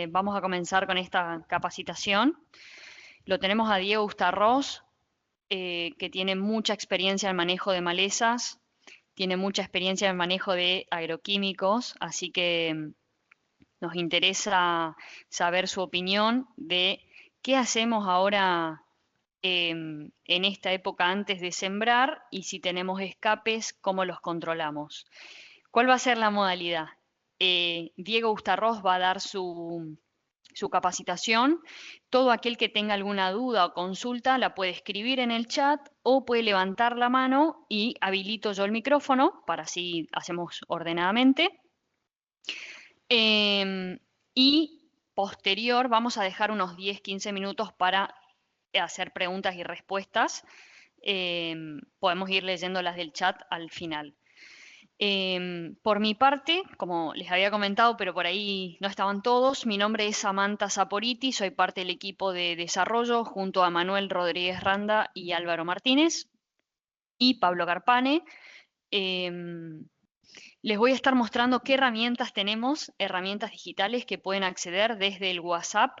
Vamos a comenzar con esta capacitación. Lo tenemos a Diego Ustarroz, que tiene mucha experiencia en manejo de malezas, tiene mucha experiencia en manejo de agroquímicos, así que nos interesa saber su opinión de qué hacemos ahora en esta época antes de sembrar y si tenemos escapes, cómo los controlamos. ¿Cuál va a ser la modalidad? Diego Ustarroz va a dar su capacitación. Todo aquel que tenga alguna duda o consulta la puede escribir en el chat o puede levantar la mano y habilito yo el micrófono para así hacemos ordenadamente. Y posterior vamos a dejar unos 10-15 minutos para hacer preguntas y respuestas. Podemos ir leyendo las del chat al final. Por mi parte, como les había comentado, pero por ahí no estaban todos, mi nombre es Samantha Saporiti, soy parte del equipo de desarrollo junto a Manuel Rodríguez Randa y Álvaro Martínez y Pablo Carpane. Les voy a estar mostrando qué herramientas tenemos, herramientas digitales que pueden acceder desde el WhatsApp.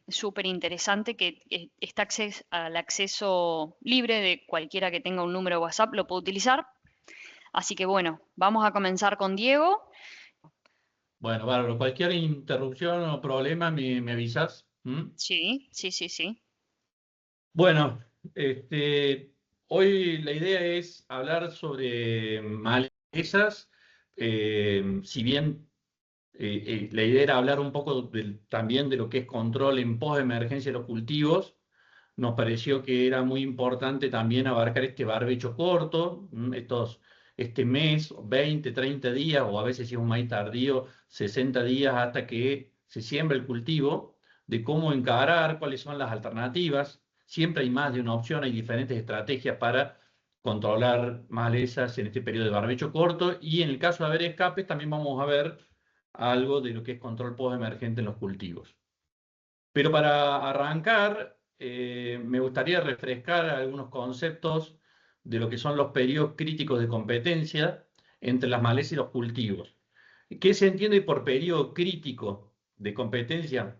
Súper interesante que está al acceso libre de cualquiera que tenga un número de WhatsApp, lo puede utilizar. Así que bueno, vamos a comenzar con Diego. Bueno, bárbaro. Cualquier interrupción o problema me avisas. Sí, sí, sí, sí. Bueno, hoy la idea es hablar sobre malezas. Si bien la idea era hablar un poco también de lo que es control en post-emergencia de los cultivos, nos pareció que era muy importante también abarcar este barbecho corto, este mes, 20, 30 días, o a veces si es un maíz tardío, 60 días hasta que se siembra el cultivo, de cómo encarar, cuáles son las alternativas. Siempre hay más de una opción, hay diferentes estrategias para controlar malezas en este periodo de barbecho corto, y en el caso de haber escapes también vamos a ver algo de lo que es control post-emergente en los cultivos. Pero para arrancar, me gustaría refrescar algunos conceptos de lo que son los periodos críticos de competencia entre las malezas y los cultivos. ¿Qué se entiende por periodo crítico de competencia?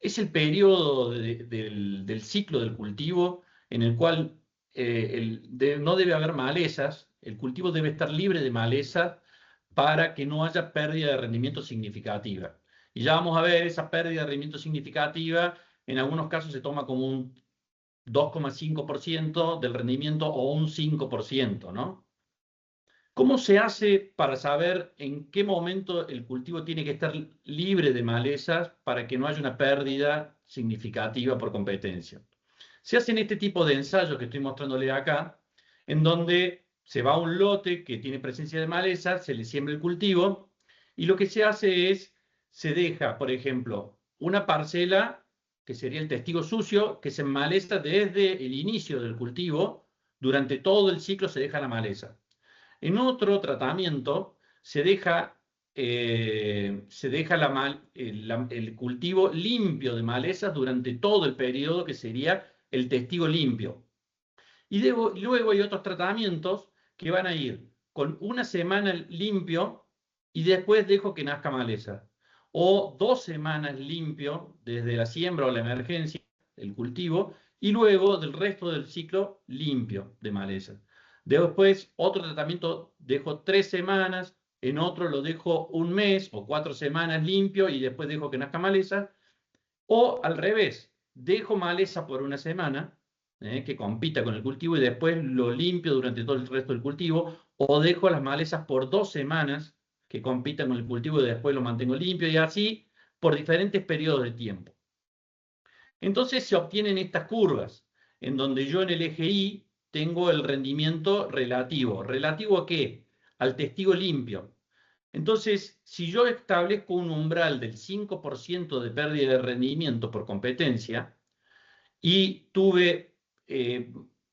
Es el periodo del ciclo del cultivo en el cual no debe haber malezas, el cultivo debe estar libre de malezas para que no haya pérdida de rendimiento significativa. Y ya vamos a ver esa pérdida de rendimiento significativa, en algunos casos se toma como un 2,5% del rendimiento o un 5%, ¿no? ¿Cómo se hace para saber en qué momento el cultivo tiene que estar libre de malezas para que no haya una pérdida significativa por competencia? Se hacen este tipo de ensayos que estoy mostrándole acá, en donde se va a un lote que tiene presencia de malezas, se le siembra el cultivo, y lo que se hace es, se deja, por ejemplo, una parcela, que sería el testigo sucio, que se enmaleza desde el inicio del cultivo, durante todo el ciclo se deja la maleza. En otro tratamiento se deja el cultivo limpio de malezas durante todo el periodo que sería el testigo limpio. Y luego hay otros tratamientos que van a ir con una semana limpio y después dejo que nazca maleza. O 2 semanas limpio desde la siembra o la emergencia del cultivo y luego del resto del ciclo limpio de maleza. Después, otro tratamiento dejo 3 semanas, en otro lo dejo un mes o 4 semanas limpio y después dejo que nazca maleza. O al revés, dejo maleza por una semana, que compita con el cultivo y después lo limpio durante todo el resto del cultivo. O dejo las malezas por 2 semanas que compitan con el cultivo y después lo mantengo limpio y así por diferentes periodos de tiempo. Entonces se obtienen estas curvas, en donde yo en el eje Y tengo el rendimiento relativo. ¿Relativo a qué? Al testigo limpio. Entonces, si yo establezco un umbral del 5% de pérdida de rendimiento por competencia y tuve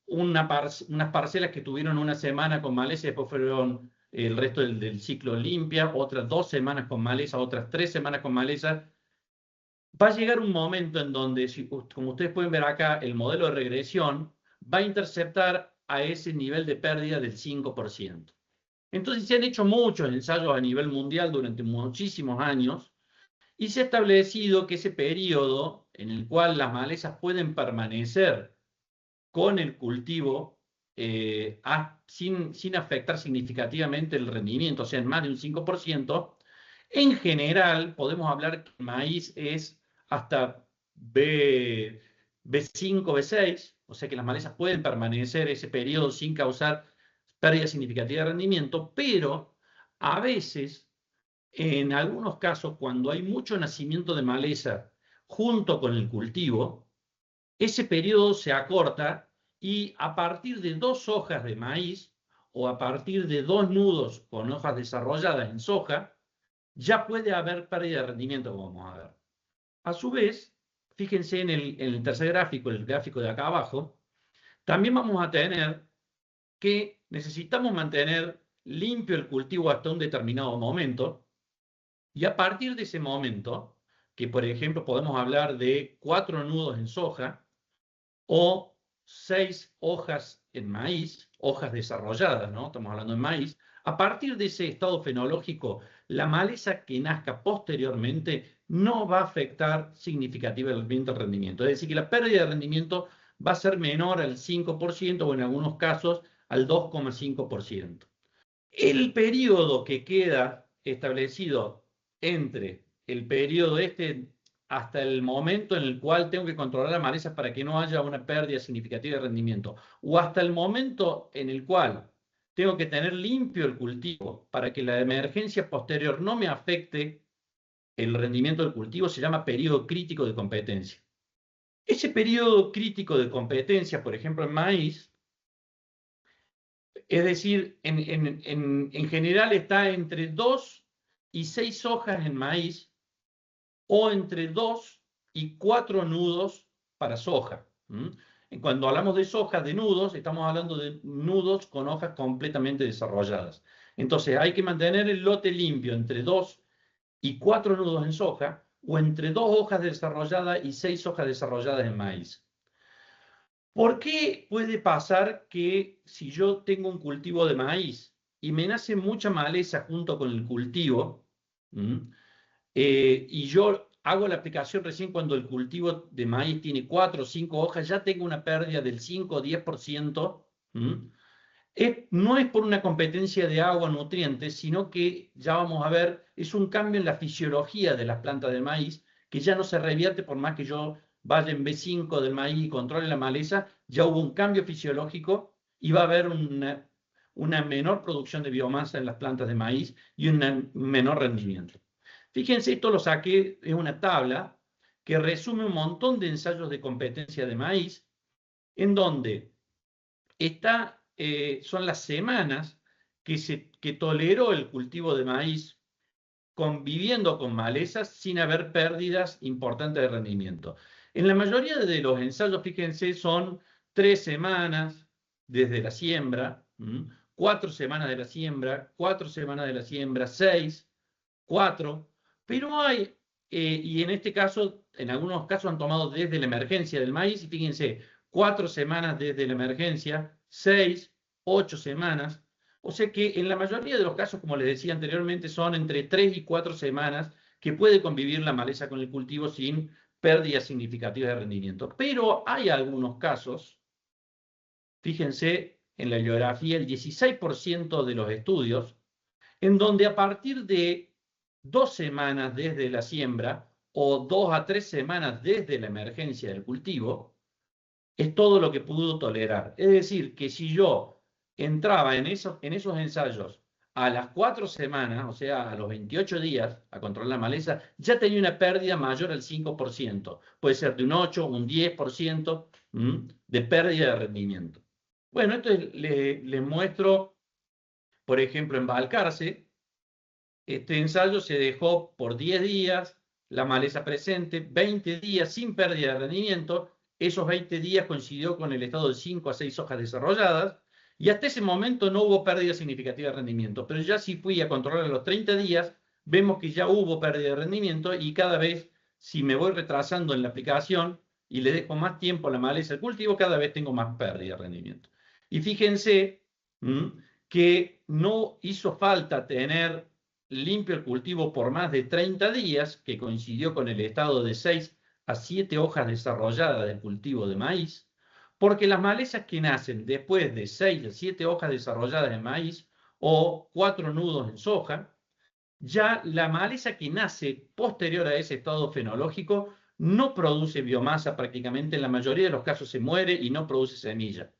unas parcelas que tuvieron una semana con maleza y después fueron el resto del ciclo limpia, otras 2 semanas con maleza, otras 3 semanas con maleza, va a llegar un momento en donde, como ustedes pueden ver acá, el modelo de regresión va a interceptar a ese nivel de pérdida del 5%. Entonces se han hecho muchos ensayos a nivel mundial durante muchísimos años Y se ha establecido que ese periodo en el cual las malezas pueden permanecer con el cultivo sin afectar significativamente el rendimiento, o sea, en más de un 5%, en general podemos hablar que el maíz es hasta B5, B6, o sea que las malezas pueden permanecer ese periodo sin causar pérdida significativa de rendimiento, pero a veces, en algunos casos, cuando hay mucho nacimiento de maleza junto con el cultivo, ese periodo se acorta y a partir de 2 hojas de maíz o a partir de 2 nudos con hojas desarrolladas en soja, ya puede haber pérdida de rendimiento, como vamos a ver. A su vez, fíjense en el tercer gráfico, el gráfico de acá abajo, también vamos a tener que necesitamos mantener limpio el cultivo hasta un determinado momento, y a partir de ese momento, que por ejemplo podemos hablar de 4 nudos en soja, o 6 hojas en maíz, hojas desarrolladas, ¿no? Estamos hablando de maíz. A partir de ese estado fenológico, la maleza que nazca posteriormente no va a afectar significativamente el rendimiento. Es decir, que la pérdida de rendimiento va a ser menor al 5% o en algunos casos al 2,5%. El periodo que queda establecido entre el periodo hasta el momento en el cual tengo que controlar la maleza para que no haya una pérdida significativa de rendimiento, o hasta el momento en el cual tengo que tener limpio el cultivo para que la emergencia posterior no me afecte el rendimiento del cultivo, se llama periodo crítico de competencia. Ese periodo crítico de competencia, por ejemplo, en maíz, es decir, en general está entre 2 y 6 hojas en maíz o entre 2 y 4 nudos para soja. Cuando hablamos de soja, de nudos, estamos hablando de nudos con hojas completamente desarrolladas. Entonces hay que mantener el lote limpio entre 2 y 4 nudos en soja o entre 2 hojas desarrolladas y 6 hojas desarrolladas en maíz. ¿Por qué puede pasar que si yo tengo un cultivo de maíz y me nace mucha maleza junto con el cultivo, y yo hago la aplicación recién cuando el cultivo de maíz tiene 4 o 5 hojas, ya tengo una pérdida del 5 o 10%, no es por una competencia de agua o nutrientes, sino que ya vamos a ver, es un cambio en la fisiología de las plantas de maíz que ya no se revierte por más que yo vaya en B5 del maíz y controle la maleza, ya hubo un cambio fisiológico y va a haber una menor producción de biomasa en las plantas de maíz y un menor rendimiento. Fíjense, esto lo saqué, es una tabla que resume un montón de ensayos de competencia de maíz, en donde son las semanas que toleró el cultivo de maíz conviviendo con malezas sin haber pérdidas importantes de rendimiento. En la mayoría de los ensayos, fíjense, son 3 semanas desde la siembra, 4 semanas de la siembra, 4 semanas de la siembra, 6, 4, pero hay, y en este caso, en algunos casos han tomado desde la emergencia del maíz, y fíjense, 4 semanas desde la emergencia, 6, 8 semanas, o sea que en la mayoría de los casos, como les decía anteriormente, son entre 3 y 4 semanas que puede convivir la maleza con el cultivo sin pérdidas significativas de rendimiento. Pero hay algunos casos, fíjense en la bibliografía, el 16% de los estudios, en donde a partir de 2 semanas desde la siembra o 2 a 3 semanas desde la emergencia del cultivo, es todo lo que pudo tolerar. Es decir, que si yo entraba en esos ensayos a las 4 semanas, o sea, a los 28 días, a controlar la maleza, ya tenía una pérdida mayor al 5%. Puede ser de un 8, un 10% de pérdida de rendimiento. Bueno, esto les muestro, por ejemplo, en Balcarce. Este ensayo se dejó por 10 días, la maleza presente, 20 días sin pérdida de rendimiento. Esos 20 días coincidió con el estado de 5 a 6 hojas desarrolladas, y hasta ese momento no hubo pérdida significativa de rendimiento. Pero ya si fui a controlar los 30 días, vemos que ya hubo pérdida de rendimiento, y cada vez, si me voy retrasando en la aplicación y le dejo más tiempo a la maleza al cultivo, cada vez tengo más pérdida de rendimiento. Y fíjense que no hizo falta tener limpio el cultivo por más de 30 días, que coincidió con el estado de 6 a 7 hojas desarrolladas del cultivo de maíz, porque las malezas que nacen después de 6 a 7 hojas desarrolladas de maíz o 4 nudos en soja, ya la maleza que nace posterior a ese estado fenológico no produce biomasa prácticamente, en la mayoría de los casos se muere y no produce semilla.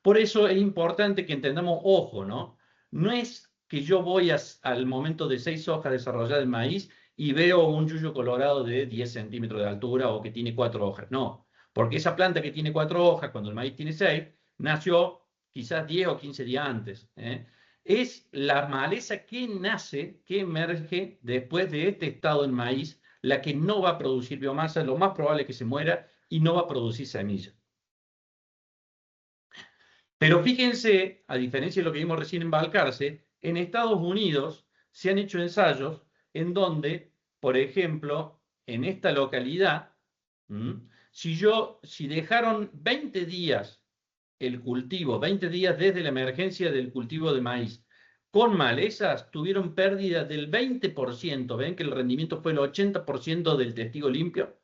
Por eso es importante que entendamos, ojo, ¿no? No es que yo voy al momento de 6 hojas desarrolladas en maíz y veo un yuyo colorado de 10 centímetros de altura o que tiene 4 hojas. No, porque esa planta que tiene 4 hojas, cuando el maíz tiene 6, nació quizás 10 o 15 días antes. Es la maleza que nace, que emerge después de este estado en maíz, la que no va a producir biomasa, lo más probable es que se muera y no va a producir semilla. Pero fíjense, a diferencia de lo que vimos recién en Balcarce, en Estados Unidos se han hecho ensayos en donde, por ejemplo, en esta localidad, si dejaron 20 días el cultivo, 20 días desde la emergencia del cultivo de maíz, con malezas, tuvieron pérdida del 20%, ven que el rendimiento fue el 80% del testigo limpio,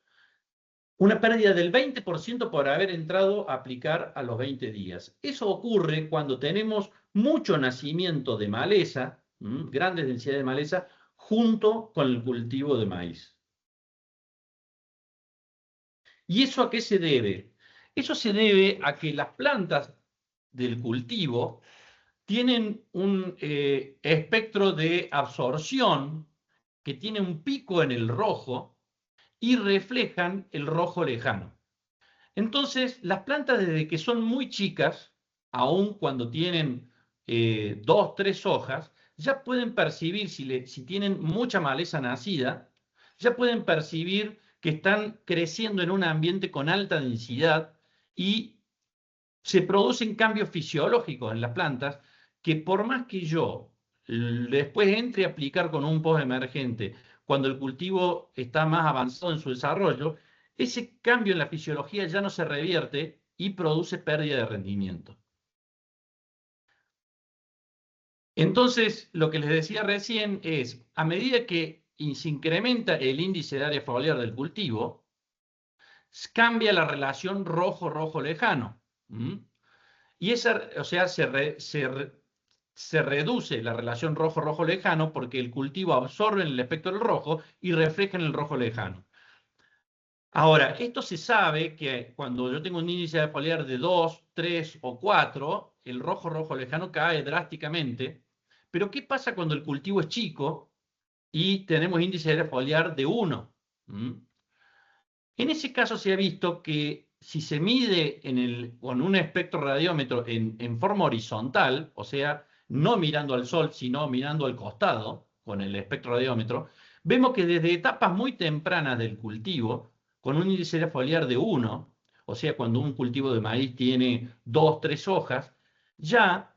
una pérdida del 20% por haber entrado a aplicar a los 20 días. Eso ocurre cuando tenemos mucho nacimiento de maleza, grandes densidades de maleza, junto con el cultivo de maíz. ¿Y eso a qué se debe? Eso se debe a que las plantas del cultivo tienen un espectro de absorción que tiene un pico en el rojo y reflejan el rojo lejano. Entonces, las plantas desde que son muy chicas, aun cuando tienen 2, 3 hojas, ya pueden percibir, si tienen mucha maleza nacida, ya pueden percibir que están creciendo en un ambiente con alta densidad y se producen cambios fisiológicos en las plantas que por más que yo después entre a aplicar con un post emergente, cuando el cultivo está más avanzado en su desarrollo, ese cambio en la fisiología ya no se revierte y produce pérdida de rendimiento. Entonces, lo que les decía recién es, a medida que se incrementa el índice de área foliar del cultivo, cambia la relación rojo-rojo lejano. Y esa, o sea, se reduce la relación rojo-rojo lejano porque el cultivo absorbe el espectro del rojo y refleja en el rojo lejano. Ahora, esto se sabe que cuando yo tengo un índice de foliar de 2, 3 o 4, el rojo-rojo lejano cae drásticamente. Pero ¿qué pasa cuando el cultivo es chico y tenemos índice de foliar de 1? En ese caso se ha visto que si se mide con un espectro radiómetro en forma horizontal, o sea, no mirando al sol, sino mirando al costado con el espectro radiómetro, vemos que desde etapas muy tempranas del cultivo, con un índice de foliar de 1, o sea, cuando un cultivo de maíz tiene 2, 3 hojas, ya,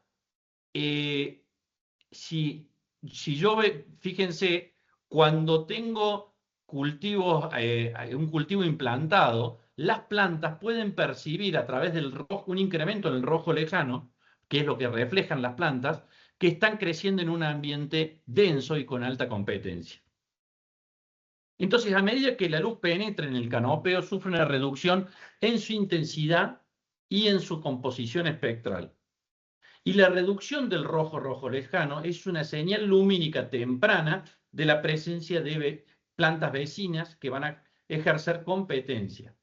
si yo fíjense, cuando tengo un cultivo implantado, las plantas pueden percibir a través del rojo, un incremento en el rojo lejano, que es lo que reflejan las plantas, que están creciendo en un ambiente denso y con alta competencia. Entonces, a medida que la luz penetra en el canopeo, sufre una reducción en su intensidad y en su composición espectral. Y la reducción del rojo-rojo lejano es una señal lumínica temprana de la presencia de plantas vecinas que van a ejercer competencia.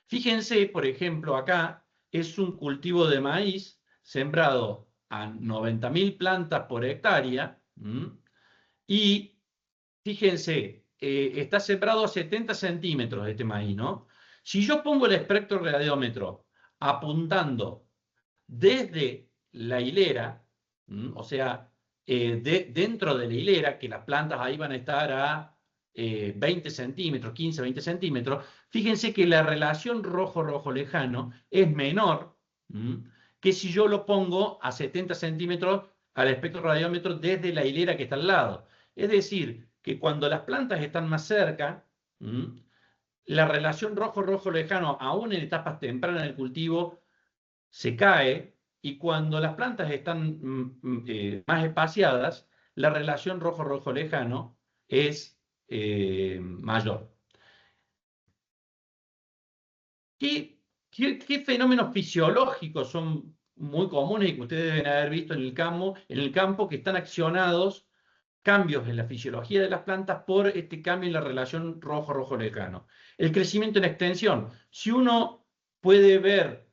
Fíjense, por ejemplo, acá es un cultivo de maíz sembrado a 90.000 plantas por hectárea y fíjense, está sembrado a 70 centímetros este maíz, ¿no? Si yo pongo el espectro radiómetro apuntando desde la hilera, o sea, dentro de la hilera, que las plantas ahí van a estar a 20 centímetros, 15, 20 centímetros, fíjense que la relación rojo-rojo lejano es menor que si yo lo pongo a 70 centímetros al espectro radiómetro desde la hilera que está al lado. Es decir, que cuando las plantas están más cerca, la relación rojo-rojo lejano, aún en etapas tempranas del cultivo, se cae, y cuando las plantas están más espaciadas, la relación rojo-rojo lejano es mayor. ¿Qué fenómenos fisiológicos son muy comunes y que ustedes deben haber visto en el campo que están accionados, cambios en la fisiología de las plantas por este cambio en la relación rojo-rojo lejano? El crecimiento en extensión. Si uno puede ver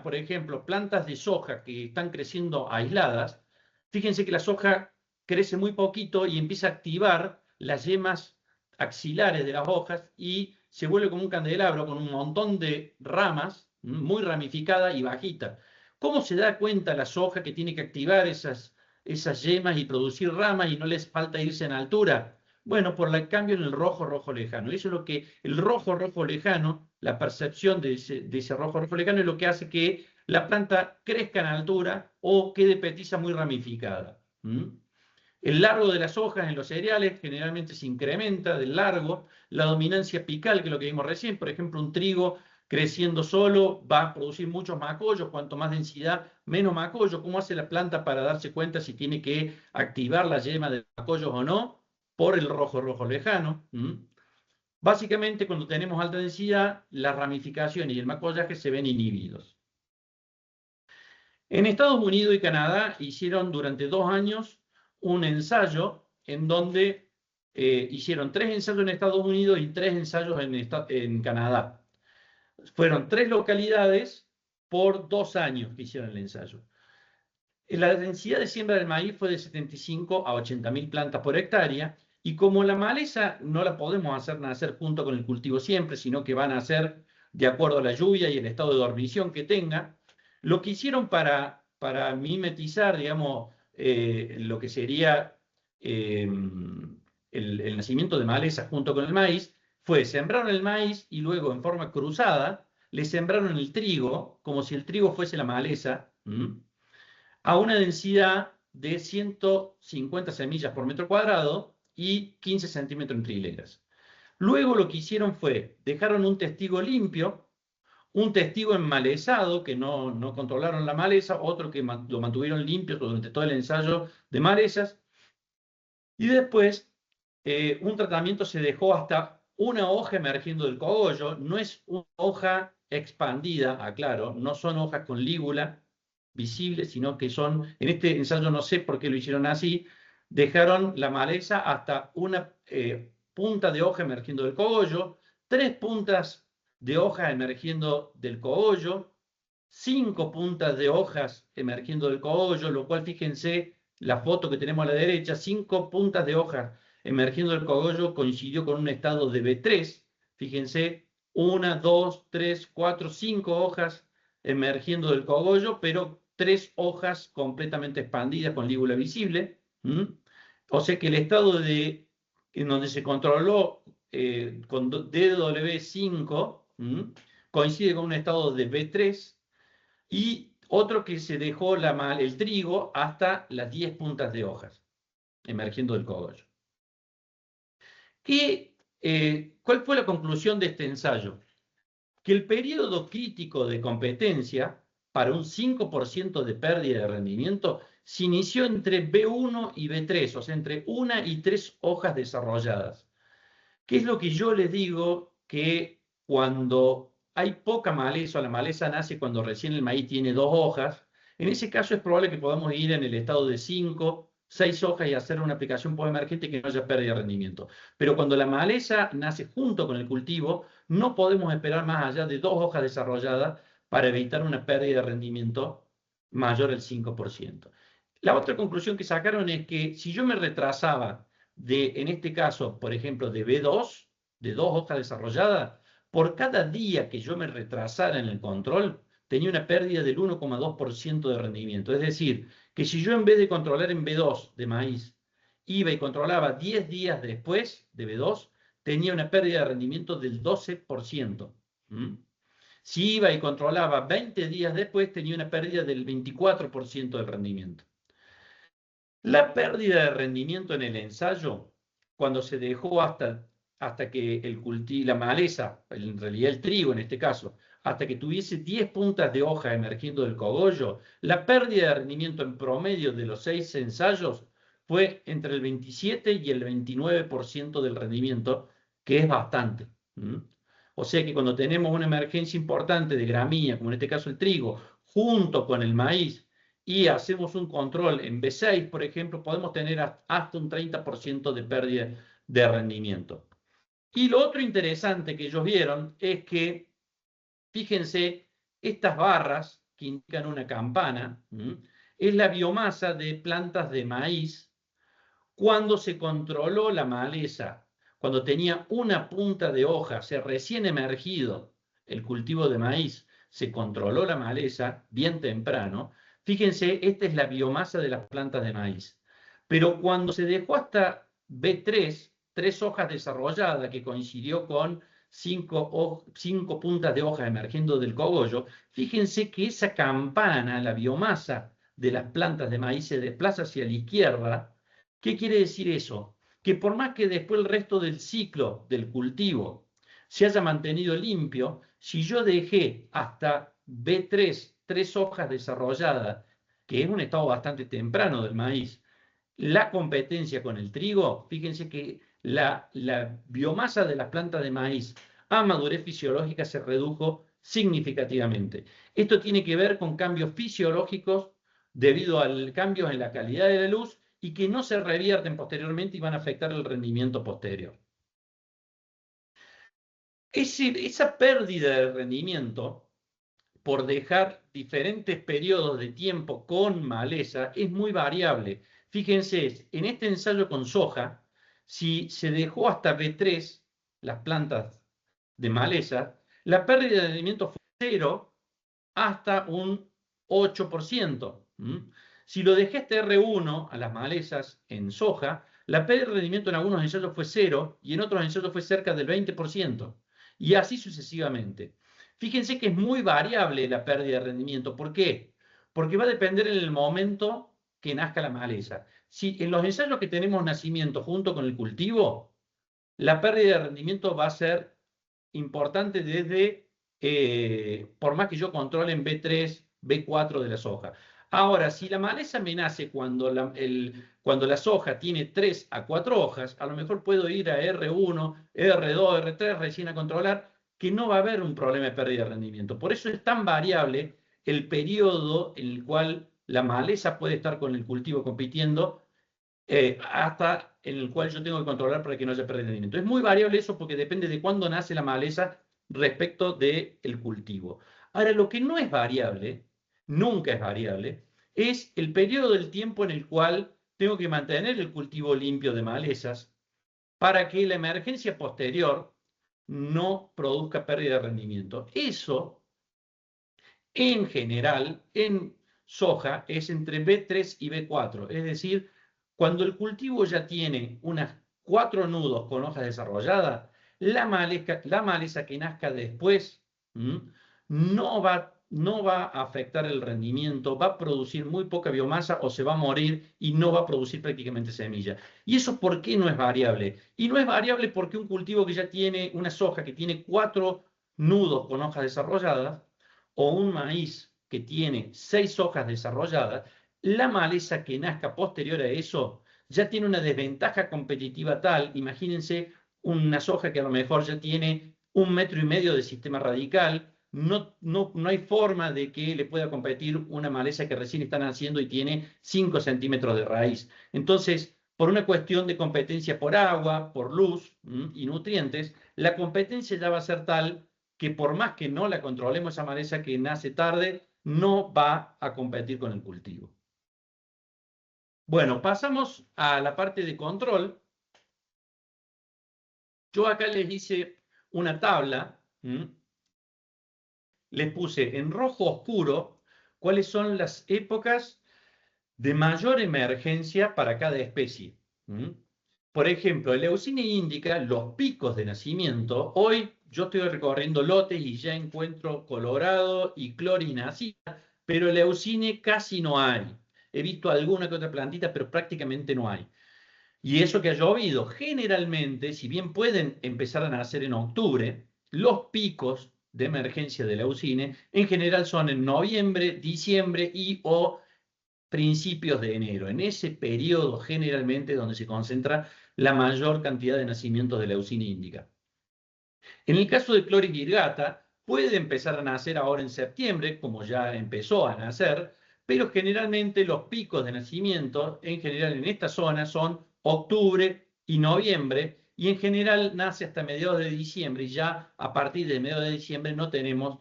por ejemplo, plantas de soja que están creciendo aisladas, fíjense que la soja crece muy poquito y empieza a activar las yemas axilares de las hojas y se vuelve como un candelabro con un montón de ramas, muy ramificada y bajita. ¿Cómo se da cuenta la soja que tiene que activar esas yemas y producir ramas y no les falta irse en altura? Bueno, por el cambio en el rojo-rojo lejano. Eso es lo que el rojo-rojo lejano, la percepción de ese rojo-rojo lejano es lo que hace que la planta crezca en altura o quede petiza muy ramificada. El largo de las hojas en los cereales generalmente se incrementa del largo. La dominancia apical, que es lo que vimos recién, por ejemplo, un trigo creciendo solo va a producir muchos macollos. Cuanto más densidad, menos macollo. ¿Cómo hace la planta para darse cuenta si tiene que activar la yema de macollos o no? Por el rojo-rojo lejano. Básicamente, cuando tenemos alta densidad, las ramificaciones y el macollaje se ven inhibidos. En Estados Unidos y Canadá hicieron durante 2 años un ensayo en donde hicieron 3 ensayos en Estados Unidos y 3 ensayos en Canadá. Fueron 3 localidades por 2 años que hicieron el ensayo. La densidad de siembra del maíz fue de 75 a 80.000 plantas por hectárea, y como la maleza no la podemos hacer nacer junto con el cultivo siempre, sino que van a nacer de acuerdo a la lluvia y el estado de dormición que tenga, lo que hicieron para mimetizar, digamos, lo que sería el nacimiento de maleza junto con el maíz, fue sembraron el maíz y luego en forma cruzada le sembraron el trigo, como si el trigo fuese la maleza, a una densidad de 150 semillas por metro cuadrado y 15 centímetros entre hileras. Luego lo que hicieron fue, dejaron un testigo limpio, un testigo enmalezado, que no controlaron la maleza, otro que lo mantuvieron limpio durante todo el ensayo de malezas, y después un tratamiento se dejó hasta una hoja emergiendo del cogollo. No es una hoja expandida, aclaro, no son hojas con lígula visible, sino que son, en este ensayo no sé por qué lo hicieron así, dejaron la maleza hasta una punta de hoja emergiendo del cogollo, 3 puntas de hojas emergiendo del cogollo, 5 puntas de hojas emergiendo del cogollo, lo cual fíjense la foto que tenemos a la derecha, 5 puntas de hojas emergiendo del cogollo coincidió con un estado de B3, fíjense, 1, 2, 3, 4, 5 hojas emergiendo del cogollo, pero 3 hojas completamente expandidas con lígula visible. O sea que el estado en donde se controló con DW5 coincide con un estado de B3, y otro que se dejó el trigo hasta las 10 puntas de hojas emergiendo del cogollo. ¿Cuál fue la conclusión de este ensayo? Que el periodo crítico de competencia para un 5% de pérdida de rendimiento se inició entre B1 y B3, o sea, entre 1 y 3 hojas desarrolladas. ¿Qué es lo que yo les digo? Que cuando hay poca maleza, o la maleza nace cuando recién el maíz tiene 2 hojas, en ese caso es probable que podamos ir en el estado de 5, 6 hojas y hacer una aplicación postemergente que no haya pérdida de rendimiento. Pero cuando la maleza nace junto con el cultivo, no podemos esperar más allá de 2 hojas desarrolladas para evitar una pérdida de rendimiento mayor al 5%. La otra conclusión que sacaron es que si yo me retrasaba en este caso, por ejemplo, de B2, de 2 hojas desarrolladas, por cada día que yo me retrasara en el control, tenía una pérdida del 1,2% de rendimiento. Es decir, que si yo en vez de controlar en B2 de maíz, iba y controlaba 10 días después de B2, tenía una pérdida de rendimiento del 12%. Si iba y controlaba 20 días después, tenía una pérdida del 24% del rendimiento. La pérdida de rendimiento en el ensayo, cuando se dejó hasta que la maleza, en realidad el trigo en este caso, hasta que tuviese 10 puntas de hoja emergiendo del cogollo, la pérdida de rendimiento en promedio de los 6 ensayos fue entre el 27 y el 29% del rendimiento, que es bastante. O sea que cuando tenemos una emergencia importante de gramínea, como en este caso el trigo, junto con el maíz, y hacemos un control en B6, por ejemplo, podemos tener hasta un 30% de pérdida de rendimiento. Y lo otro interesante que ellos vieron es que, fíjense, estas barras que indican una campana, es la biomasa de plantas de maíz cuando se controló la maleza, cuando tenía una punta de hoja, se recién emergido el cultivo de maíz, se controló la maleza bien temprano. Fíjense, esta es la biomasa de las plantas de maíz. Pero cuando se dejó hasta B3, 3 hojas desarrolladas, que coincidió con 5 puntas de hoja emergiendo del cogollo, fíjense que esa campana, la biomasa de las plantas de maíz, se desplaza hacia la izquierda. ¿Qué quiere decir eso? Que por más que después el resto del ciclo del cultivo se haya mantenido limpio, si yo dejé hasta B3, 3 hojas desarrolladas, que es un estado bastante temprano del maíz, la competencia con el trigo, fíjense que la biomasa de las plantas de maíz a madurez fisiológica se redujo significativamente. Esto tiene que ver con cambios fisiológicos debido al cambio en la calidad de la luz y que no se revierten posteriormente y van a afectar el rendimiento posterior. Esa pérdida de rendimiento por dejar diferentes periodos de tiempo con maleza es muy variable. Fíjense, en este ensayo con soja, si se dejó hasta B3 las plantas de maleza, la pérdida de rendimiento fue 0 hasta un 8%. Si lo dejé hasta R1 a las malezas en soja, la pérdida de rendimiento en algunos ensayos fue 0 y en otros ensayos fue cerca del 20%. Y así sucesivamente. Fíjense que es muy variable la pérdida de rendimiento. ¿Por qué? Porque va a depender en el momento que nazca la maleza. Si en los ensayos que tenemos nacimiento junto con el cultivo, la pérdida de rendimiento va a ser importante desde, por más que yo controle en B3, B4 de la soja. Ahora, si la maleza me nace cuando la soja tiene 3 a 4 hojas, a lo mejor puedo ir a R1, R2, R3 recién a controlar, que no va a haber un problema de pérdida de rendimiento. Por eso es tan variable el periodo en el cual la maleza puede estar con el cultivo compitiendo, hasta en el cual yo tengo que controlar para que no haya pérdida de rendimiento. Es muy variable eso porque depende de cuándo nace la maleza respecto del cultivo. Ahora, lo que no es variable, nunca es variable, es el periodo del tiempo en el cual tengo que mantener el cultivo limpio de malezas para que la emergencia posterior no produzca pérdida de rendimiento. Eso, en general, en soja, es entre B3 y B4, es decir, cuando el cultivo ya tiene unas 4 nudos con hojas desarrolladas, la maleza que nazca después no va a afectar el rendimiento, va a producir muy poca biomasa o se va a morir y no va a producir prácticamente semilla. ¿Y eso por qué no es variable? Y no es variable porque un cultivo que ya tiene una soja que tiene 4 nudos con hojas desarrolladas o un maíz que tiene 6 hojas desarrolladas, la maleza que nazca posterior a eso ya tiene una desventaja competitiva tal. Imagínense una soja que a lo mejor ya tiene 1,5 metros de sistema radical. No hay forma de que le pueda competir una maleza que recién está naciendo y tiene 5 centímetros de raíz. Entonces, por una cuestión de competencia por agua, por luz y nutrientes, la competencia ya va a ser tal que por más que no la controlemos, esa maleza que nace tarde no va a competir con el cultivo. Bueno, pasamos a la parte de control. Yo acá les hice una tabla. Les puse en rojo oscuro cuáles son las épocas de mayor emergencia para cada especie. Por ejemplo, el Leucine indica los picos de nacimiento. Hoy yo estoy recorriendo lotes y ya encuentro colorado y clorinacida, pero el Leucine casi no hay. He visto alguna que otra plantita, pero prácticamente no hay. Y eso que ha llovido, generalmente, si bien pueden empezar a nacer en octubre, los picos de emergencia de Leucine en general son en noviembre, diciembre y o principios de enero, en ese periodo generalmente donde se concentra la mayor cantidad de nacimientos de leucina índica. En el caso de clorhexidrata, puede empezar a nacer ahora en septiembre, como ya empezó a nacer, pero generalmente los picos de nacimiento, en general en esta zona, son octubre y noviembre, y en general nace hasta mediados de diciembre, y ya a partir de mediados de diciembre no tenemos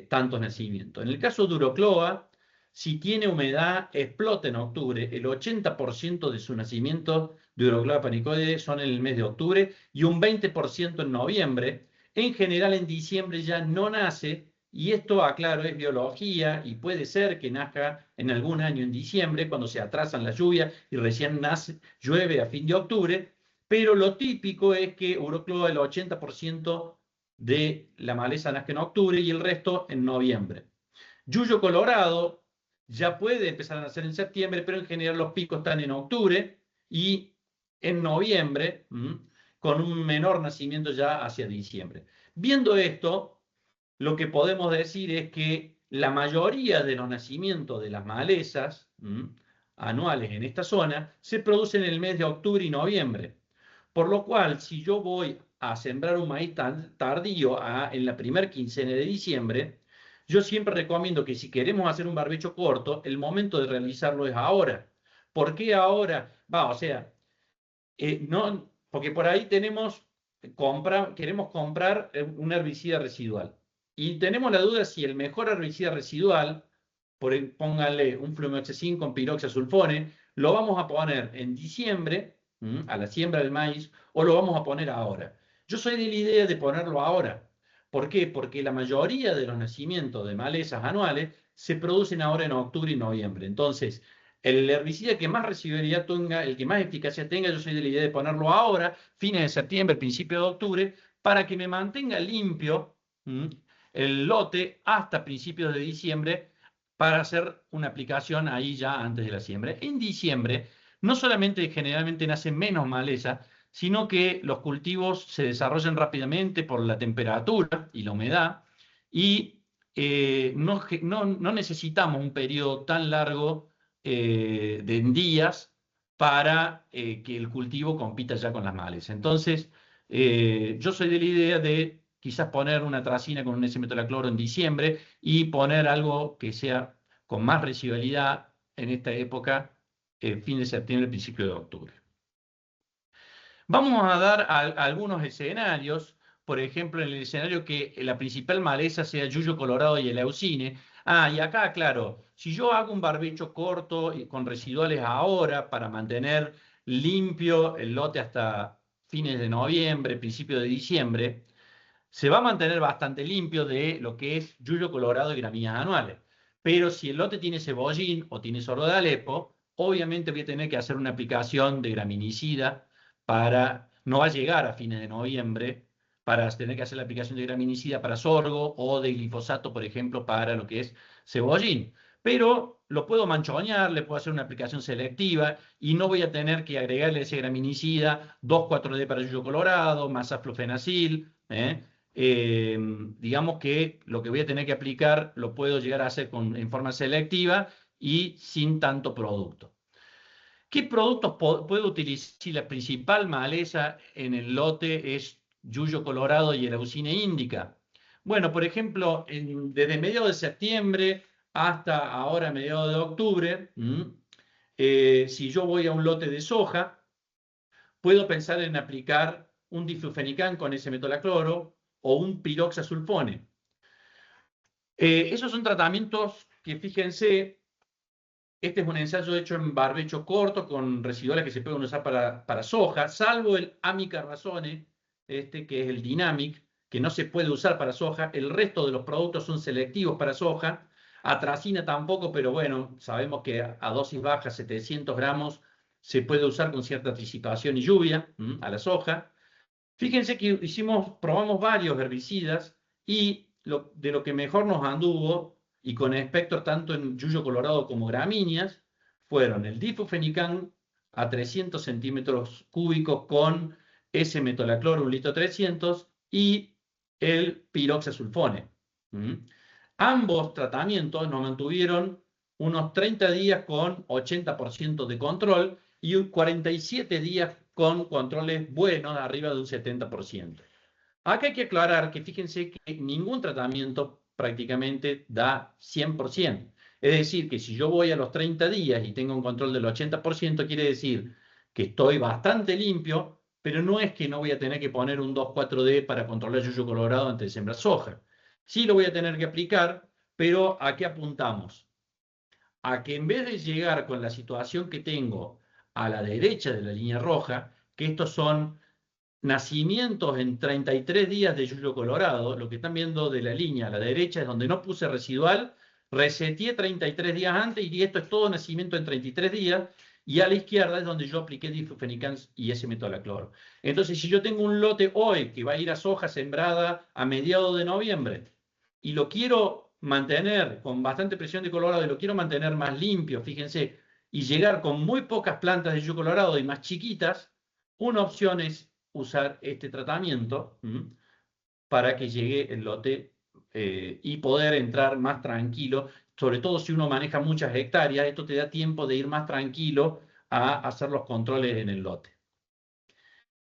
tantos nacimientos. En el caso de Urocloa, si tiene humedad, explota en octubre. El 80% de su nacimiento de Urocloa panicoide son en el mes de octubre y un 20% en noviembre. En general, en diciembre ya no nace, y esto, aclaro, es biología, y puede ser que nazca en algún año en diciembre, cuando se atrasan las lluvias y recién nace, llueve a fin de octubre, pero lo típico es que Urocloa, el 80% de la maleza nazca en octubre y el resto en noviembre. Yuyo colorado ya puede empezar a nacer en septiembre, pero en general los picos están en octubre y en noviembre, con un menor nacimiento ya hacia diciembre. Viendo esto, lo que podemos decir es que la mayoría de los nacimientos de las malezas anuales en esta zona se producen en el mes de octubre y noviembre. Por lo cual, si yo voy a sembrar un maíz tardío en la primera quincena de diciembre, yo siempre recomiendo que si queremos hacer un barbecho corto, el momento de realizarlo es ahora. ¿Por qué ahora? O sea, no, porque por ahí queremos comprar un herbicida residual. Y tenemos la duda si el mejor herbicida residual, pónganle un flumeoxacin con piroxasulfone, lo vamos a poner en diciembre, a la siembra del maíz, o lo vamos a poner ahora. Yo soy de la idea de ponerlo ahora. ¿Por qué? Porque la mayoría de los nacimientos de malezas anuales se producen ahora en octubre y noviembre. Entonces, el herbicida que más residualidad tenga, el que más eficacia tenga, yo soy de la idea de ponerlo ahora, fines de septiembre, principio de octubre, para que me mantenga limpio el lote hasta principios de diciembre, para hacer una aplicación ahí ya antes de la siembra. En diciembre, no solamente generalmente nace menos maleza, sino que los cultivos se desarrollan rápidamente por la temperatura y la humedad, y no necesitamos un periodo tan largo de días para que el cultivo compita ya con las malezas. Entonces, yo soy de la idea de quizás poner una tracina con un S-metolacloro en diciembre y poner algo que sea con más residualidad en esta época, fin de septiembre, principio de octubre. Vamos a dar algunos escenarios. Por ejemplo, en el escenario que la principal maleza sea yuyo colorado y eleucine. Y acá, claro, si yo hago un barbecho corto y con residuales ahora para mantener limpio el lote hasta fines de noviembre, principio de diciembre, se va a mantener bastante limpio de lo que es yuyo colorado y gramíneas anuales. Pero si el lote tiene cebollín o tiene sorgo de Alepo, obviamente voy a tener que hacer una aplicación de graminicida no va a llegar a fines de noviembre para tener que hacer la aplicación de graminicida para sorgo o de glifosato, por ejemplo, para lo que es cebollín. Pero lo puedo manchonear, le puedo hacer una aplicación selectiva y no voy a tener que agregarle ese graminicida 2,4-D para yuyo colorado, más aflufenacil, digamos que lo que voy a tener que aplicar lo puedo llegar a hacer en forma selectiva y sin tanto producto. ¿Qué productos puedo utilizar si la principal maleza en el lote es yuyo colorado y eleucine índica? Bueno, por ejemplo, desde mediados de septiembre hasta ahora mediados de octubre, si yo voy a un lote de soja, puedo pensar en aplicar un diflufenicán con S-metolacloro o un piroxasulfone. Esos son tratamientos que, fíjense, este es un ensayo hecho en barbecho corto con residuales que se pueden usar para soja, salvo el amikarrazone, que es el Dynamic, que no se puede usar para soja. El resto de los productos son selectivos para soja. Atracina tampoco, pero bueno, sabemos que a dosis baja, 700 gramos, se puede usar con cierta anticipación y lluvia a la soja. Fíjense que probamos varios herbicidas y de lo que mejor nos anduvo, y con espectro tanto en yuyo colorado como gramíneas, fueron el diflufenicán a 300 centímetros cúbicos con S-metolacloro 1,300 litros y el piroxasulfone. Ambos tratamientos nos mantuvieron unos 30 días con 80% de control y 47 días con controles buenos, arriba de un 70%. Acá hay que aclarar que fíjense que ningún tratamiento prácticamente da 100%. Es decir, que si yo voy a los 30 días y tengo un control del 80%, quiere decir que estoy bastante limpio, pero no es que no voy a tener que poner un 2,4-D para controlar yuyo colorado antes de sembrar soja. Sí lo voy a tener que aplicar, pero ¿a qué apuntamos? A que en vez de llegar con la situación que tengo a la derecha de la línea roja, que estos son nacimientos en 33 días de yuyo colorado, lo que están viendo de la línea a la derecha es donde no puse residual, reseteé 33 días antes y esto es todo nacimiento en 33 días, y a la izquierda es donde yo apliqué diflufenicán y S-metolacloro. Entonces, si yo tengo un lote hoy que va a ir a soja sembrada a mediados de noviembre y lo quiero mantener con bastante presión de colorado y lo quiero mantener más limpio, fíjense, y llegar con muy pocas plantas de yuyo colorado y más chiquitas, una opción es usar este tratamiento para que llegue el lote y poder entrar más tranquilo, sobre todo si uno maneja muchas hectáreas, esto te da tiempo de ir más tranquilo a hacer los controles en el lote.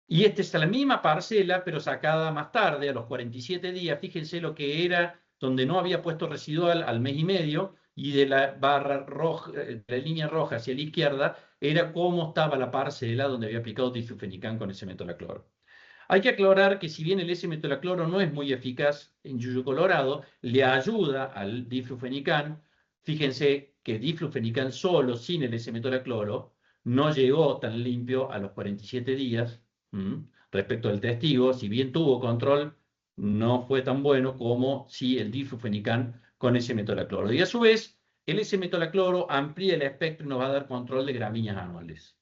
Y esta es la misma parcela, pero sacada más tarde, a los 47 días. Fíjense lo que era donde no había puesto residual al mes y medio, y de la barra roja, de la línea roja hacia la izquierda, era cómo estaba la parcela donde había aplicado diflufenicán con ese metolacloro. Hay que aclarar que si bien el S-metolacloro no es muy eficaz en yuyo colorado, le ayuda al diflufenicán. Fíjense que diflufenicán solo, sin el S-metolacloro, no llegó tan limpio a los 47 días respecto al testigo. Si bien tuvo control, no fue tan bueno como si el diflufenicán con S-metolacloro. Y a su vez, el S-metolacloro amplía el espectro y nos va a dar control de gramíneas anuales.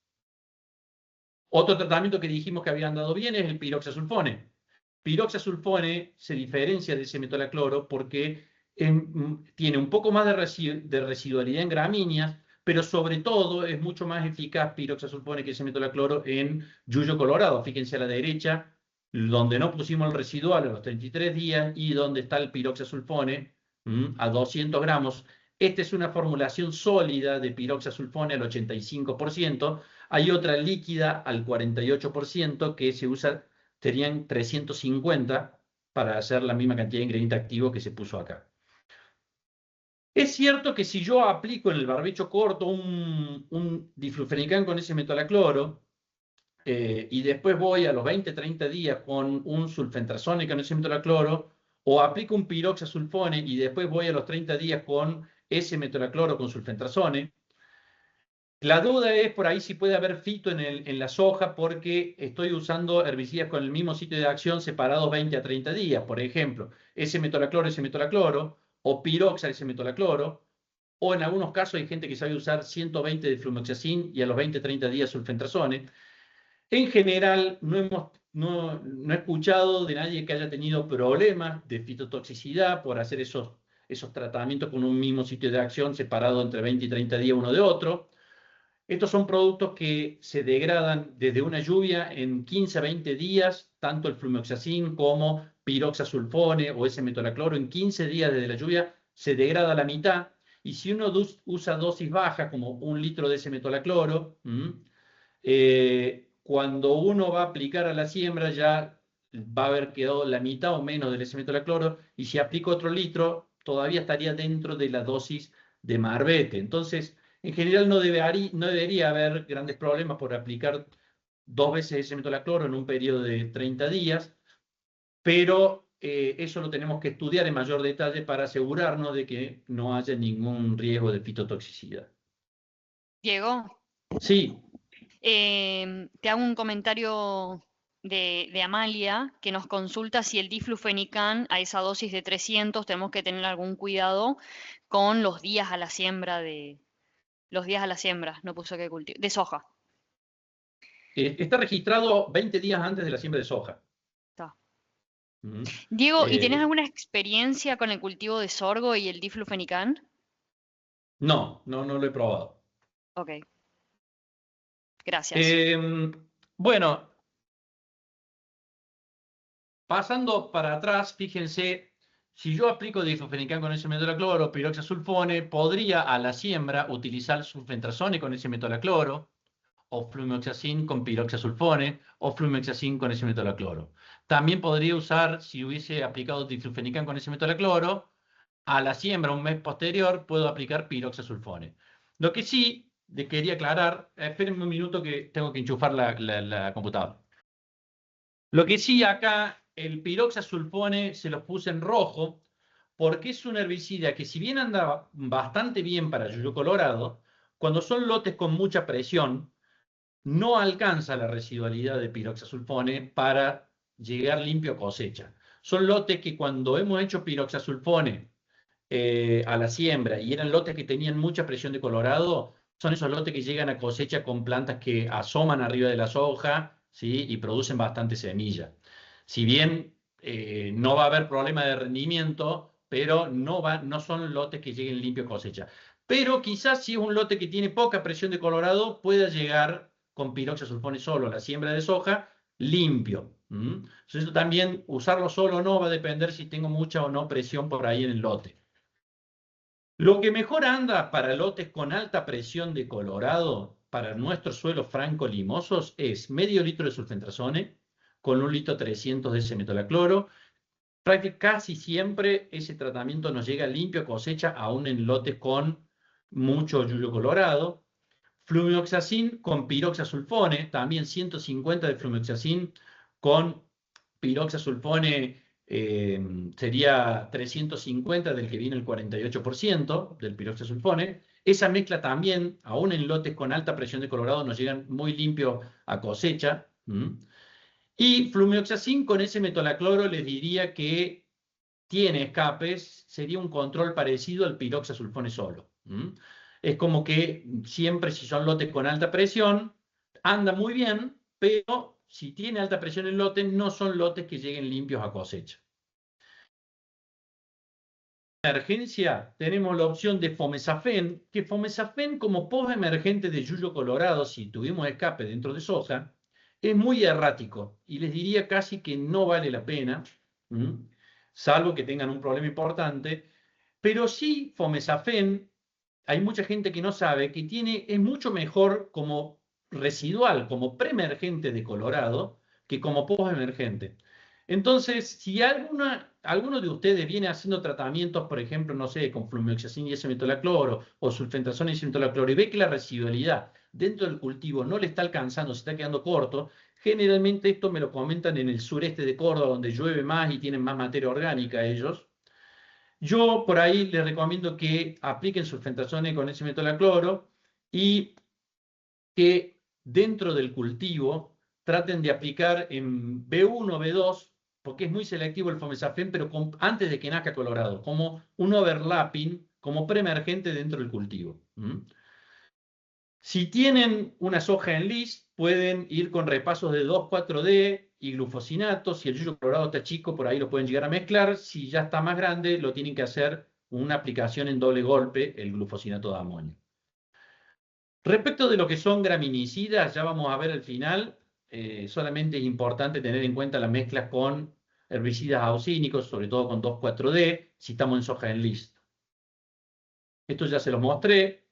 Otro tratamiento que dijimos que había andado bien es el piroxasulfone. Piroxasulfone se diferencia de ese metolacloro porque tiene un poco más de residualidad en gramíneas, pero sobre todo es mucho más eficaz piroxasulfone que ese metolacloro en yuyo colorado. Fíjense a la derecha, donde no pusimos el residual a los 33 días y donde está el piroxasulfone a 200 gramos. Esta es una formulación sólida de piroxasulfone al 85%. Hay otra líquida al 48% que se usa, serían 350 para hacer la misma cantidad de ingrediente activo que se puso acá. Es cierto que si yo aplico en el barbecho corto un diflufenicán con ese metolacloro y después voy a los 20-30 días con un sulfentrazone con ese metolacloro, o aplico un piroxasulfone y después voy a los 30 días con ese metolacloro con sulfentrazone, la duda es por ahí si puede haber fito en la soja porque estoy usando herbicidas con el mismo sitio de acción separados 20 a 30 días. Por ejemplo, S-metolacloro, o piroxa S-metolacloro, o en algunos casos hay gente que sabe usar 120 de flumoxacin y a los 20-30 días sulfentrazone. En general, no he escuchado de nadie que haya tenido problemas de fitotoxicidad por hacer esos tratamientos con un mismo sitio de acción separado entre 20 y 30 días uno de otro. Estos son productos que se degradan desde una lluvia en 15 a 20 días, tanto el flumoxacin como piroxasulfone o S-metolacloro en 15 días desde la lluvia se degrada a la mitad. Y si uno usa dosis bajas, como 1 litro de S-metolacloro, cuando uno va a aplicar a la siembra ya va a haber quedado la mitad o menos del S-metolacloro, y si aplico otro litro, todavía estaría dentro de la dosis de marbete. Entonces, en general no debería haber grandes problemas por aplicar 2 veces ese metolacloro en un periodo de 30 días, pero eso lo tenemos que estudiar en mayor detalle para asegurarnos de que no haya ningún riesgo de fitotoxicidad. Diego, Sí, te hago un comentario de Amalia que nos consulta si el diflufenicán a esa dosis de 300 tenemos que tener algún cuidado con los días a la siembra no puso que cultivo, de soja. está registrado 20 días antes de la siembra de soja. Está. Mm. Diego, ¿y tenés alguna experiencia con el cultivo de sorgo y el diflufenicán? No lo he probado. Ok, gracias. Bueno, pasando para atrás, fíjense si yo aplico diflufenicán con ese metolacloro, piroxasulfone, podría a la siembra utilizar sulfentrazone con ese metolacloro, o flumioxacin con piroxasulfone, o flumioxacin con ese metolacloro. También podría usar, si hubiese aplicado diflufenicán con ese metolacloro, a la siembra un mes posterior puedo aplicar piroxasulfone. Lo que sí quería aclarar, espérenme un minuto que tengo que enchufar la computadora. Lo que sí acá, el piroxasulfone se los puse en rojo, porque es un herbicida que si bien anda bastante bien para yuyo colorado, cuando son lotes con mucha presión, no alcanza la residualidad de piroxasulfone para llegar limpio a cosecha. Son lotes que cuando hemos hecho piroxasulfone a la siembra y eran lotes que tenían mucha presión de colorado, son esos lotes que llegan a cosecha con plantas que asoman arriba de las hojas, ¿sí? Y producen bastante semilla. Si bien no va a haber problema de rendimiento, pero no son lotes que lleguen limpio a cosecha. Pero quizás si es un lote que tiene poca presión de colorado, pueda llegar con piroxasulfone solo, la siembra de soja, limpio. Entonces también usarlo solo o no va a depender si tengo mucha o no presión por ahí en el lote. Lo que mejor anda para lotes con alta presión de colorado, para nuestros suelos franco-limosos, es medio litro de sulfentrazone con 1,300 de ese metolacloro. Casi siempre ese tratamiento nos llega limpio a cosecha, aún en lotes con mucho yuyo colorado. Flumioxacin con piroxasulfone, también 150 de flumioxacin con piroxasulfone sería 350 del que viene el 48% del piroxasulfone. Esa mezcla también, aún en lotes con alta presión de colorado, nos llegan muy limpio a cosecha. Y flumioxacin con ese metolacloro les diría que tiene escapes, sería un control parecido al piroxasulfone solo. Es como que siempre si son lotes con alta presión, anda muy bien, pero si tiene alta presión el lote, no son lotes que lleguen limpios a cosecha. En emergencia tenemos la opción de fomesafen, que fomesafen como post-emergente de yuyo colorado, si tuvimos escape dentro de soja, es muy errático y les diría casi que no vale la pena, salvo que tengan un problema importante, pero sí fomesafen, hay mucha gente que no sabe que es mucho mejor como residual, como preemergente de colorado, que como postemergente. Entonces, si alguno de ustedes viene haciendo tratamientos, por ejemplo, no sé, con flumioxacin y S-metolacloro o sulfentrazona y S-metolacloro, y ve que la residualidad dentro del cultivo no le está alcanzando, se está quedando corto, generalmente esto me lo comentan en el sureste de Córdoba, donde llueve más y tienen más materia orgánica ellos. Yo por ahí les recomiendo que apliquen sulfentrazone con S-metolacloro y que dentro del cultivo traten de aplicar en B1, B2, porque es muy selectivo el fomesafen, pero antes de que nazca colorado, como un overlapping, como preemergente dentro del cultivo. Si tienen una soja en lis, pueden ir con repasos de 2,4-D y glufosinato. Si el yuyo colorado está chico, por ahí lo pueden llegar a mezclar. Si ya está más grande, lo tienen que hacer una aplicación en doble golpe, el glufosinato de amonio. Respecto de lo que son graminicidas, ya vamos a ver al final, solamente es importante tener en cuenta las mezclas con herbicidas auxínicos, sobre todo con 2,4-D, si estamos en soja en lis. Esto ya se los mostré.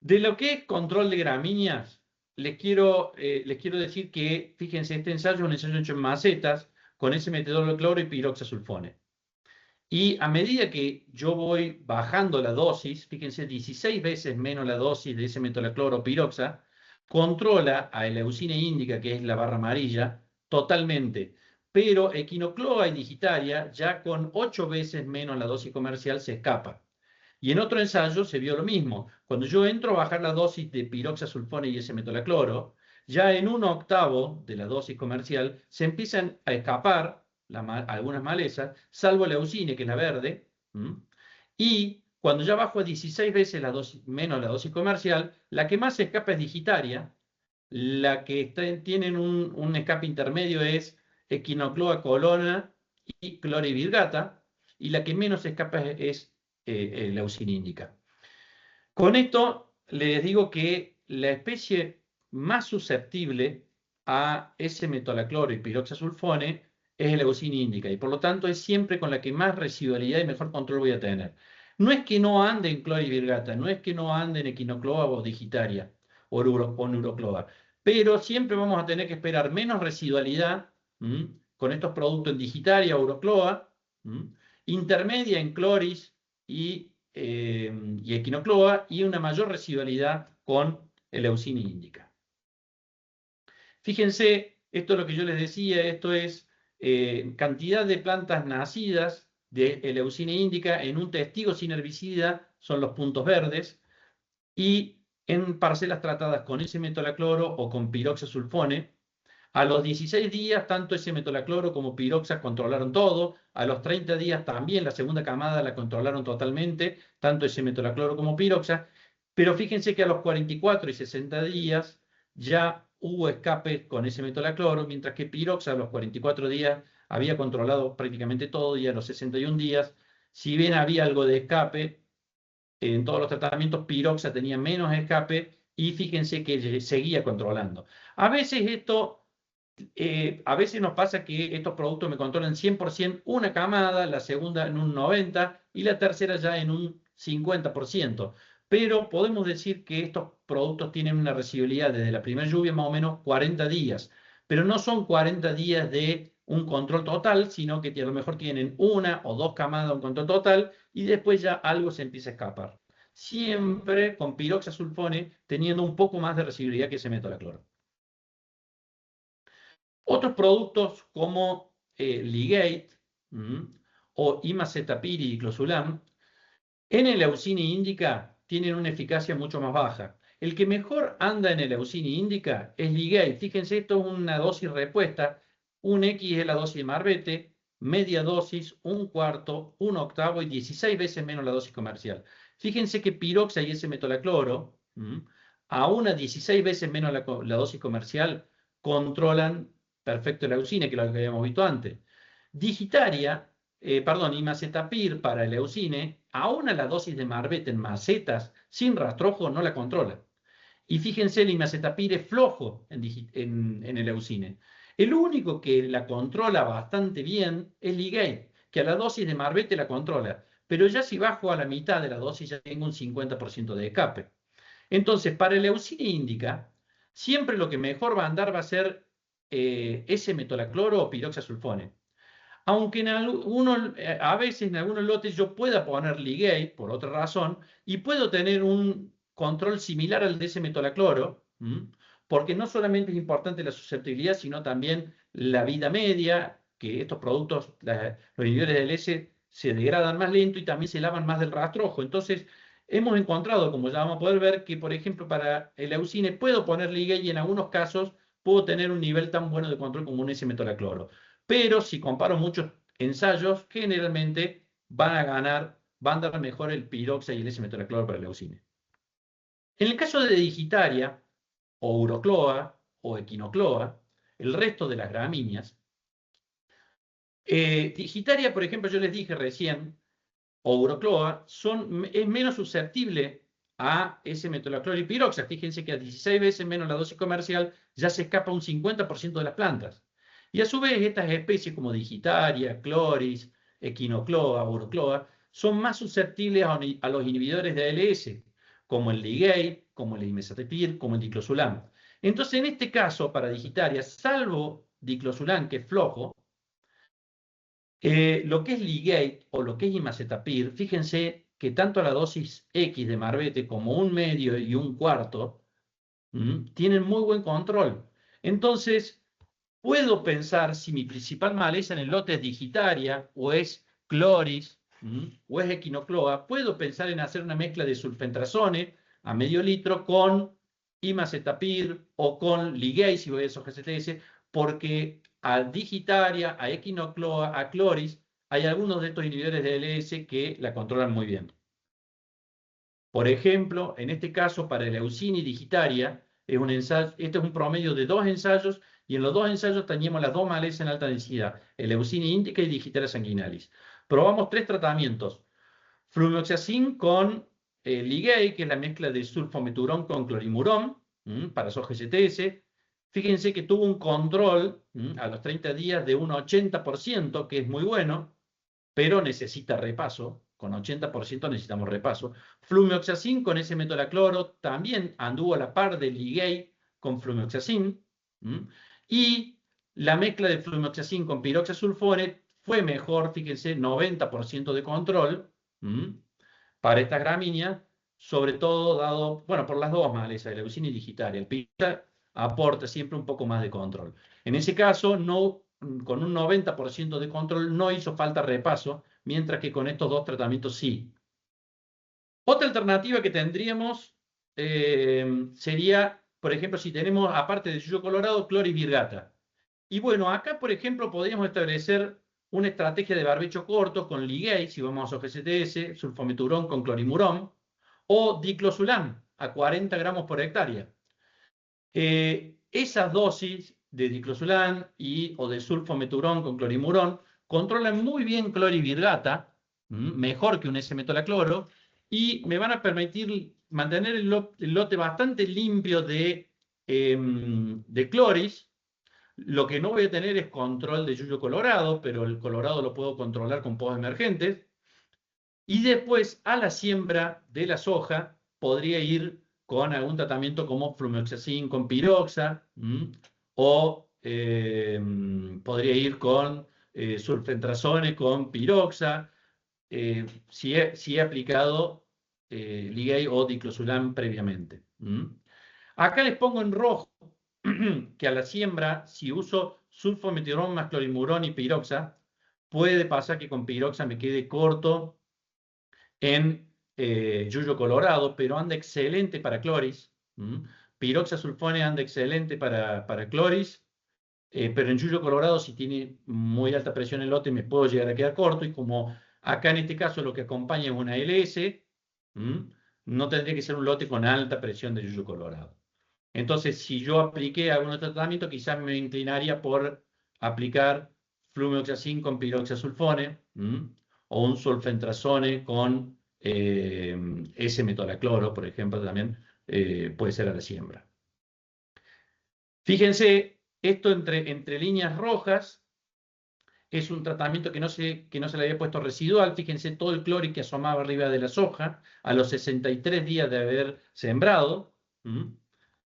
De lo que es control de gramíneas, les quiero decir que, fíjense, este ensayo es un ensayo hecho en macetas con ese metolacloro y piroxasulfone. Y a medida que yo voy bajando la dosis, fíjense, 16 veces menos la dosis de ese metolacloro piroxa, controla a Eleucina índica, que es la barra amarilla, totalmente. Pero Echinocloa y Digitaria, ya con 8 veces menos la dosis comercial, se escapa. Y en otro ensayo se vio lo mismo. Cuando yo entro a bajar la dosis de piroxasulfone y ese metolacloro, ya en 1/8 de la dosis comercial se empiezan a escapar algunas malezas, salvo la leucine, que es la verde, y cuando ya bajo a 16 veces menos la dosis comercial, la que más se escapa es Digitaria, la que tienen un escape intermedio es Echinocloa colona y clorivirgata, y la que menos escapa es leucina índica. Con esto les digo que la especie más susceptible a ese metolacloro y piroxasulfone es Leucina indica, y por lo tanto es siempre con la que más residualidad y mejor control voy a tener. No es que no ande en Cloris virgata, no es que no ande en Echinocloa o Digitaria o Neurocloa, pero siempre vamos a tener que esperar menos residualidad con estos productos en Digitaria o Urocloa, intermedia en Cloris y Echinocloa, y una mayor residualidad con el Leucina indica. Fíjense, esto es lo que yo les decía, esto es cantidad de plantas nacidas de Leucina indica en un testigo sin herbicida, son los puntos verdes, y en parcelas tratadas con S-metolacloro o con piroxasulfone. A los 16 días, tanto S-metolacloro como piroxa controlaron todo. A los 30 días también la segunda camada la controlaron totalmente, tanto S-metolacloro como piroxa. Pero fíjense que a los 44 y 60 días ya hubo escape con S-metolacloro, mientras que piroxa a los 44 días había controlado prácticamente todo, y a los 61 días, si bien había algo de escape, en todos los tratamientos piroxa tenía menos escape y fíjense que seguía controlando. A veces a veces nos pasa que estos productos me controlan 100% una camada, la segunda en un 90% y la tercera ya en un 50%. Pero podemos decir que estos productos tienen una residualidad desde la primera lluvia más o menos 40 días. Pero no son 40 días de un control total, sino que a lo mejor tienen una o dos camadas de un control total y después ya algo se empieza a escapar. Siempre con piroxasulfone teniendo un poco más de residualidad que S-metolacloro. Otros productos como Ligate o Imacetapir y Diclosulam en el Leucina indica tienen una eficacia mucho más baja. El que mejor anda en el Leucina indica es Ligate. Fíjense, esto es una dosis repuesta. Un X es la dosis de marbete, media dosis, un cuarto, un octavo y 16 veces menos la dosis comercial. Fíjense que piroxa y S-metolacloro, a una 16 veces menos la dosis comercial, controlan perfecto la leucina, que es lo que habíamos visto antes. Digitaria, Imacetapir para el leucine, aún a la dosis de marbete en macetas sin rastrojo no la controla. Y fíjense, el Imacetapir es flojo en el leucine. El único que la controla bastante bien es Ligate, que a la dosis de marbete la controla. Pero ya si bajo a la mitad de la dosis ya tengo un 50% de escape. Entonces, para el Leucina indica, siempre lo que mejor va a andar va a ser S-metolacloro o piroxasulfone. Aunque a veces en algunos lotes yo pueda poner Ligate por otra razón y puedo tener un control similar al de S-metolacloro, porque no solamente es importante la susceptibilidad, sino también la vida media, que estos productos, los inhibidores del S, se degradan más lento y también se lavan más del rastrojo. Entonces, hemos encontrado, como ya vamos a poder ver, que por ejemplo para el leucine puedo poner Ligate y en algunos casos puedo tener un nivel tan bueno de control como un S-metolacloro. Pero si comparo muchos ensayos, generalmente van a dar mejor el piroxa y el S-metolacloro para el leucine. En el caso de Digitaria, o Urocloa, o Echinocloa, el resto de las gramíneas, Digitaria, por ejemplo, yo les dije recién, o Urocloa, es menos susceptible a S-metolacloro y piroxa. Fíjense que a 16 veces menos la dosis comercial ya se escapa un 50% de las plantas. Y a su vez, estas especies como Digitaria, Cloris, Echinocloa, Urocloa, son más susceptibles a los inhibidores de ALS, como el Ligate, como el Imacetapir, como el Diclosulam. Entonces, en este caso, para Digitaria, salvo Diclosulam, que es flojo, lo que es Ligate o lo que es Imacetapir, fíjense que tanto la dosis X de marbete como un medio y un cuarto tienen muy buen control. Entonces, puedo pensar si mi principal maleza en el lote es Digitaria o es Cloris o es Echinocloa, puedo pensar en hacer una mezcla de sulfentrazone a medio litro con Imacetapir o con Ligate, si voy a esos GCTS, porque a Digitaria, a Echinocloa, a Cloris, hay algunos de estos inhibidores de LS que la controlan muy bien. Por ejemplo, en este caso, para el Leucina y Digitaria, este es un promedio de 2 ensayos, y en los 2 ensayos teníamos las 2 malezas en alta densidad, el Leucina indica y Digitaria sanguinalis. Probamos 3 tratamientos. Fluoxacin con Ligate, que es la mezcla de sulfometurón con clorimurón, para SOS-GCTS. Fíjense que tuvo un control a los 30 días de un 80%, que es muy bueno, pero necesita repaso. Con 80% necesitamos repaso. Flumioxacin con ese metolacloro también anduvo a la par de Ligay con flumioxacin. Y la mezcla de flumioxacin con piroxasulfone fue mejor, fíjense, 90% de control para estas gramíneas, sobre todo dado, bueno, por las dos malezas, la leucina y digitaria. El piroxa aporta siempre un poco más de control. En ese caso, no, con un 90% de control no hizo falta repaso, mientras que con estos dos tratamientos sí. Otra alternativa que tendríamos sería, por ejemplo, si tenemos, aparte de yuyo colorado, clorivirgata. Y bueno, acá, por ejemplo, podríamos establecer una estrategia de barbecho corto con Ligay, si vamos a OGCTS, sulfometurón con clorimurón, o diclosulam a 40 gramos por hectárea. Esas dosis de diclosulam o de sulfometurón con clorimurón controlan muy bien clorivirgata, mejor que un S-metolacloro, y me van a permitir mantener el lote bastante limpio de cloris. Lo que no voy a tener es control de yuyo colorado, pero el colorado lo puedo controlar con podas emergentes. Y después, a la siembra de la soja, podría ir con algún tratamiento como flumioxacin con piroxa, o podría ir con sulfentrazone con piroxa, si he aplicado Ligay o diclosulam previamente. Acá les pongo en rojo que a la siembra, si uso sulfometirón más clorimurón y piroxa, puede pasar que con piroxa me quede corto en yuyo colorado, pero anda excelente para cloris. Piroxasulfone anda excelente para cloris, pero en yuyo colorado, si tiene muy alta presión el lote, me puedo llegar a quedar corto. Y como acá en este caso lo que acompaña es una LS, no tendría que ser un lote con alta presión de yuyo colorado. Entonces, si yo apliqué algún tratamiento, quizás me inclinaría por aplicar flumioxacin con piroxasulfone o un sulfentrazone con S-metolacloro, por ejemplo, también puede ser a la siembra. Fíjense, esto entre líneas rojas es un tratamiento que no se le había puesto residual. Fíjense todo el clori que asomaba arriba de la soja a los 63 días de haber sembrado.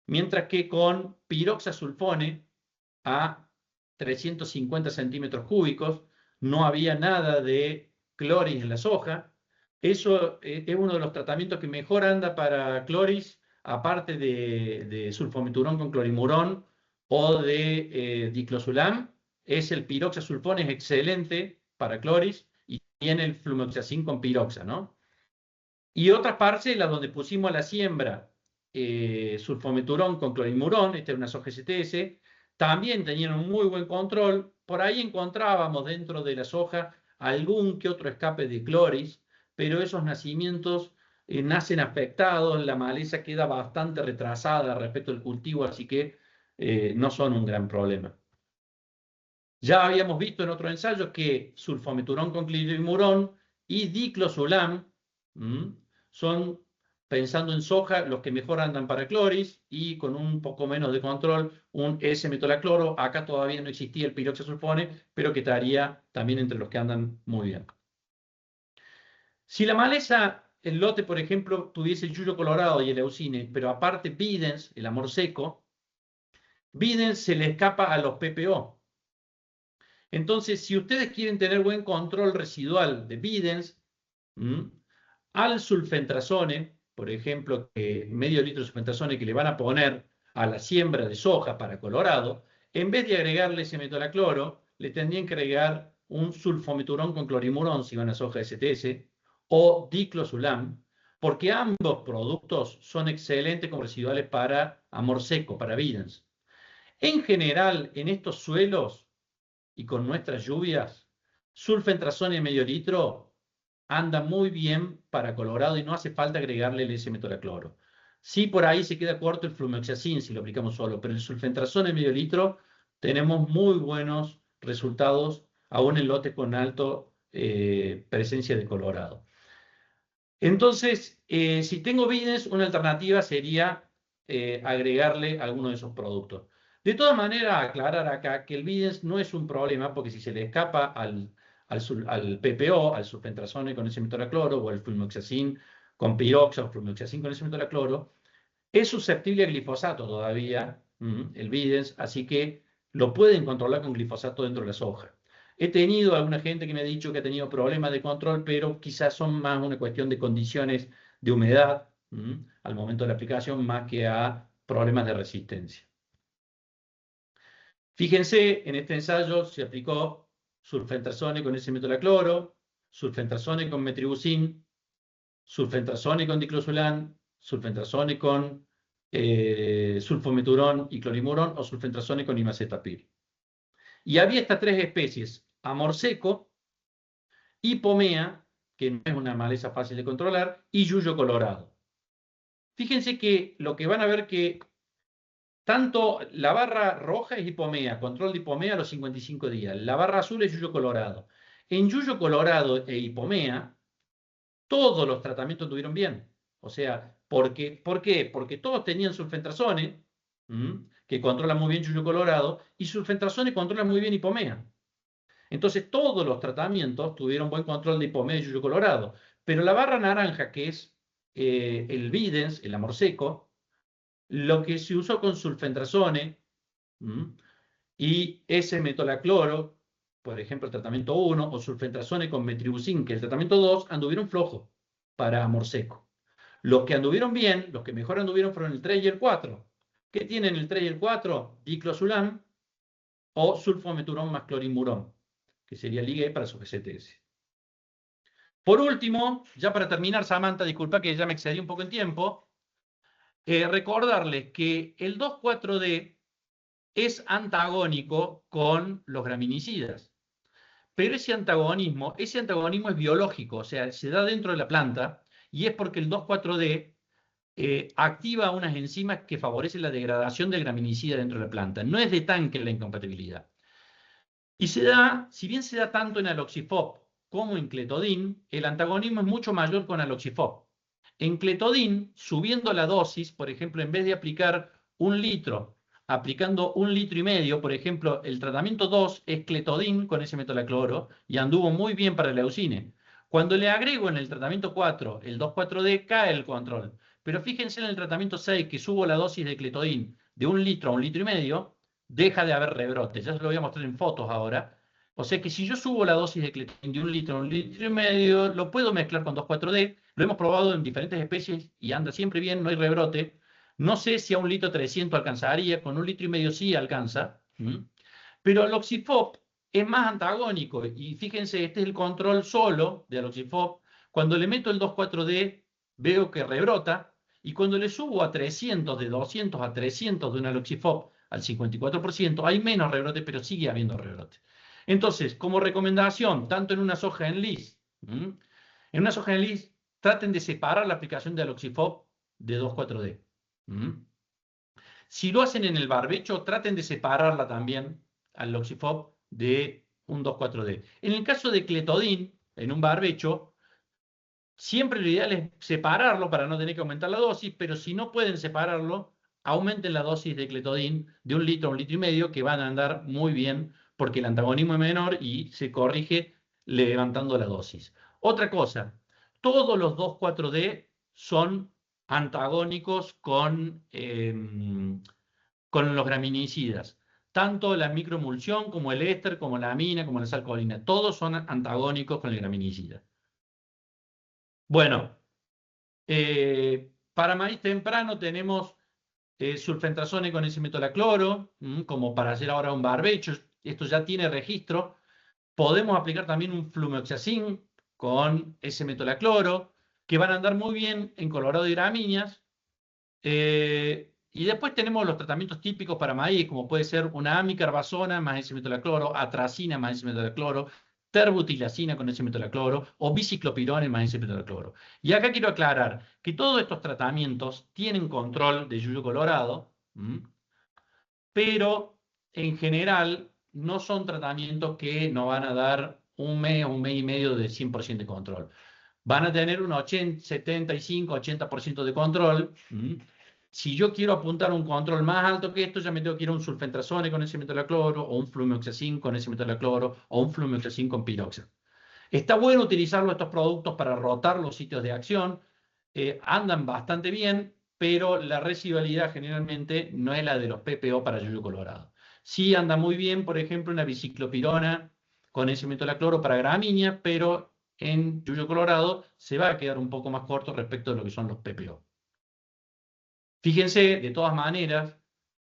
Mientras que con piroxasulfone a 350 centímetros cúbicos no había nada de cloris en la soja. Eso es uno de los tratamientos que mejor anda para cloris, aparte de sulfometurón con clorimurón o de diclosulam. Es el piroxasulfone, es excelente para cloris, y tiene el flumioxacin con piroxa, ¿no? Y otras parcelas donde pusimos a la siembra sulfometurón con clorimurón, esta es una soja STS, también tenían un muy buen control. Por ahí encontrábamos dentro de la soja algún que otro escape de cloris, pero esos nacimientos nacen afectados, la maleza queda bastante retrasada respecto al cultivo, así que no son un gran problema. Ya habíamos visto en otro ensayo que sulfometurón con clorimurón y diclosulam son, pensando en soja, los que mejor andan para cloris, y con un poco menos de control, un S-metolacloro. Acá todavía no existía el piroxasulfone, pero que estaría también entre los que andan muy bien. Si la maleza, el lote, por ejemplo, tuviese el yuyo colorado y el leucine, pero aparte Bidens, el amor seco, Bidens se le escapa a los PPO. Entonces, si ustedes quieren tener buen control residual de Bidens, al sulfentrazone, por ejemplo, medio litro de sulfentrazone que le van a poner a la siembra de soja para colorado, en vez de agregarle ese metolacloro, le tendrían que agregar un sulfometurón con clorimurón si van a soja STS, o diclosulam, porque ambos productos son excelentes como residuales para amor seco, para Bidens. En general, en estos suelos y con nuestras lluvias, sulfentrazone medio litro anda muy bien para colorado y no hace falta agregarle el S-metolacloro. Sí, por ahí se queda corto el flumioxacin si lo aplicamos solo, pero el sulfentrazone medio litro tenemos muy buenos resultados, aún en lotes con alto presencia de colorado. Entonces, si tengo Bidens, una alternativa sería agregarle alguno de esos productos. De todas maneras, aclarar acá que el Bidens no es un problema, porque si se le escapa al PPO, al sulfentrazone con ese metolacloro, o al flumoxacin con piroxa, o flumoxacin con ese metolacloro, es susceptible a glifosato todavía, el Bidens, así que lo pueden controlar con glifosato dentro de la soja. He tenido alguna gente que me ha dicho que ha tenido problemas de control, pero quizás son más una cuestión de condiciones de humedad al momento de la aplicación, más que a problemas de resistencia. Fíjense, en este ensayo se aplicó sulfentrazone con ese metolacloro, sulfentrazone con metribuzin, sulfentrazone con diclosulan, sulfentrazone con sulfometurón y clorimurón o sulfentrazone con imacetapir. Y había estas tres especies: amor seco, hipomea, que no es una maleza fácil de controlar, y yuyo colorado. Fíjense que lo que van a ver que tanto la barra roja es hipomea, control de hipomea a los 55 días. La barra azul es yuyo colorado. En yuyo colorado e hipomea, todos los tratamientos estuvieron bien. O sea, ¿por qué? Porque todos tenían sulfentrazone, que controla muy bien yuyo colorado, y sulfentrazone controla muy bien hipomea. Entonces, todos los tratamientos tuvieron buen control de hipomea y yuyo colorado. Pero la barra naranja, que es el Bidens, el amor seco, lo que se usó con sulfentrazone y ese metolacloro, por ejemplo, el tratamiento 1, o sulfentrazone con metribuzin, que el tratamiento 2, anduvieron flojos para amor seco. Los que anduvieron bien, los que mejor anduvieron fueron el 3 y el 4. ¿Qué tienen el 3 y el 4? Diclosulam o sulfometurón más clorimurón, que sería ligue para su GCTS. Por último, ya para terminar, Samantha, disculpa que ya me excedí un poco en tiempo, recordarles que el 2,4-D es antagónico con los graminicidas. Pero ese antagonismo es biológico, o sea, se da dentro de la planta, y es porque el 2,4-D activa unas enzimas que favorecen la degradación del graminicida dentro de la planta. No es de tanque la incompatibilidad. Y se da, si bien se da tanto en aloxifop como en cletodin, el antagonismo es mucho mayor con aloxifop. En cletodin, subiendo la dosis, por ejemplo, en vez de aplicar 1 litro, aplicando 1,5 litros, por ejemplo, el tratamiento 2 es cletodin con ese metolacloro y anduvo muy bien para el leucine. Cuando le agrego en el tratamiento 4 el 2,4-D, cae el control. Pero fíjense en el tratamiento 6, que subo la dosis de cletodin de 1 litro a 1,5 litros, deja de haber rebrotes. Ya se lo voy a mostrar en fotos ahora. O sea que si yo subo la dosis de cletodin de 1 litro a 1,5 litros, lo puedo mezclar con 2,4-D. Lo hemos probado en diferentes especies y anda siempre bien, no hay rebrote. No sé si a 1 litro 300 alcanzaría, con 1,5 litros sí alcanza. Pero el oxifop es más antagónico. Y fíjense, este es el control solo de aloxifop. Cuando le meto el 2,4-D, veo que rebrota. Y cuando le subo a 300, de 200 a 300 de un aloxifop al 54%, hay menos rebrote, pero sigue habiendo rebrote. Entonces, como recomendación, tanto en una soja en lis, en una soja en lis, traten de separar la aplicación de aloxifop de 2,4-D. Si lo hacen en el barbecho, traten de separarla también al aloxifop de un 2,4-D. En el caso de cletodin, en un barbecho, siempre lo ideal es separarlo para no tener que aumentar la dosis, pero si no pueden separarlo, aumenten la dosis de cletodin de 1 litro a 1,5 litros, que van a andar muy bien porque el antagonismo es menor y se corrige levantando la dosis. Otra cosa, todos los 2,4-D son antagónicos con los graminicidas. Tanto la microemulsión como el éster, como la amina, como la sal colina, todos son antagónicos con el graminicida. Bueno, para maíz temprano tenemos sulfentrazone con ese metolacloro, como para hacer ahora un barbecho. Esto ya tiene registro. Podemos aplicar también un flumoxacin con ese metolacloro, que van a andar muy bien en colorado y gramíneas. Y después tenemos los tratamientos típicos para maíz, como puede ser una amicarbazona más ese metolacloro, atracina más ese metolacloro, terbutilacina con ese metolacloro o biciclopirone más ese metolacloro. Y acá quiero aclarar que todos estos tratamientos tienen control de yuyo colorado, pero en general no son tratamientos que nos van a dar un mes o un mes y medio de 100% de control. Van a tener un 75, 80% de control, si yo quiero apuntar a un control más alto que esto, ya me tengo que ir a un sulfentrazone con ese metolacloro, o un flumioxazin con ese metolacloro, o un flumioxazin con piroxa. Está bueno utilizarlo estos productos para rotar los sitios de acción, andan bastante bien, pero la residualidad generalmente no es la de los PPO para yuyo colorado. Sí anda muy bien, por ejemplo, una biciclopirona con ese metolacloro para gramínea, pero en yuyo colorado se va a quedar un poco más corto respecto de lo que son los PPO. Fíjense, de todas maneras,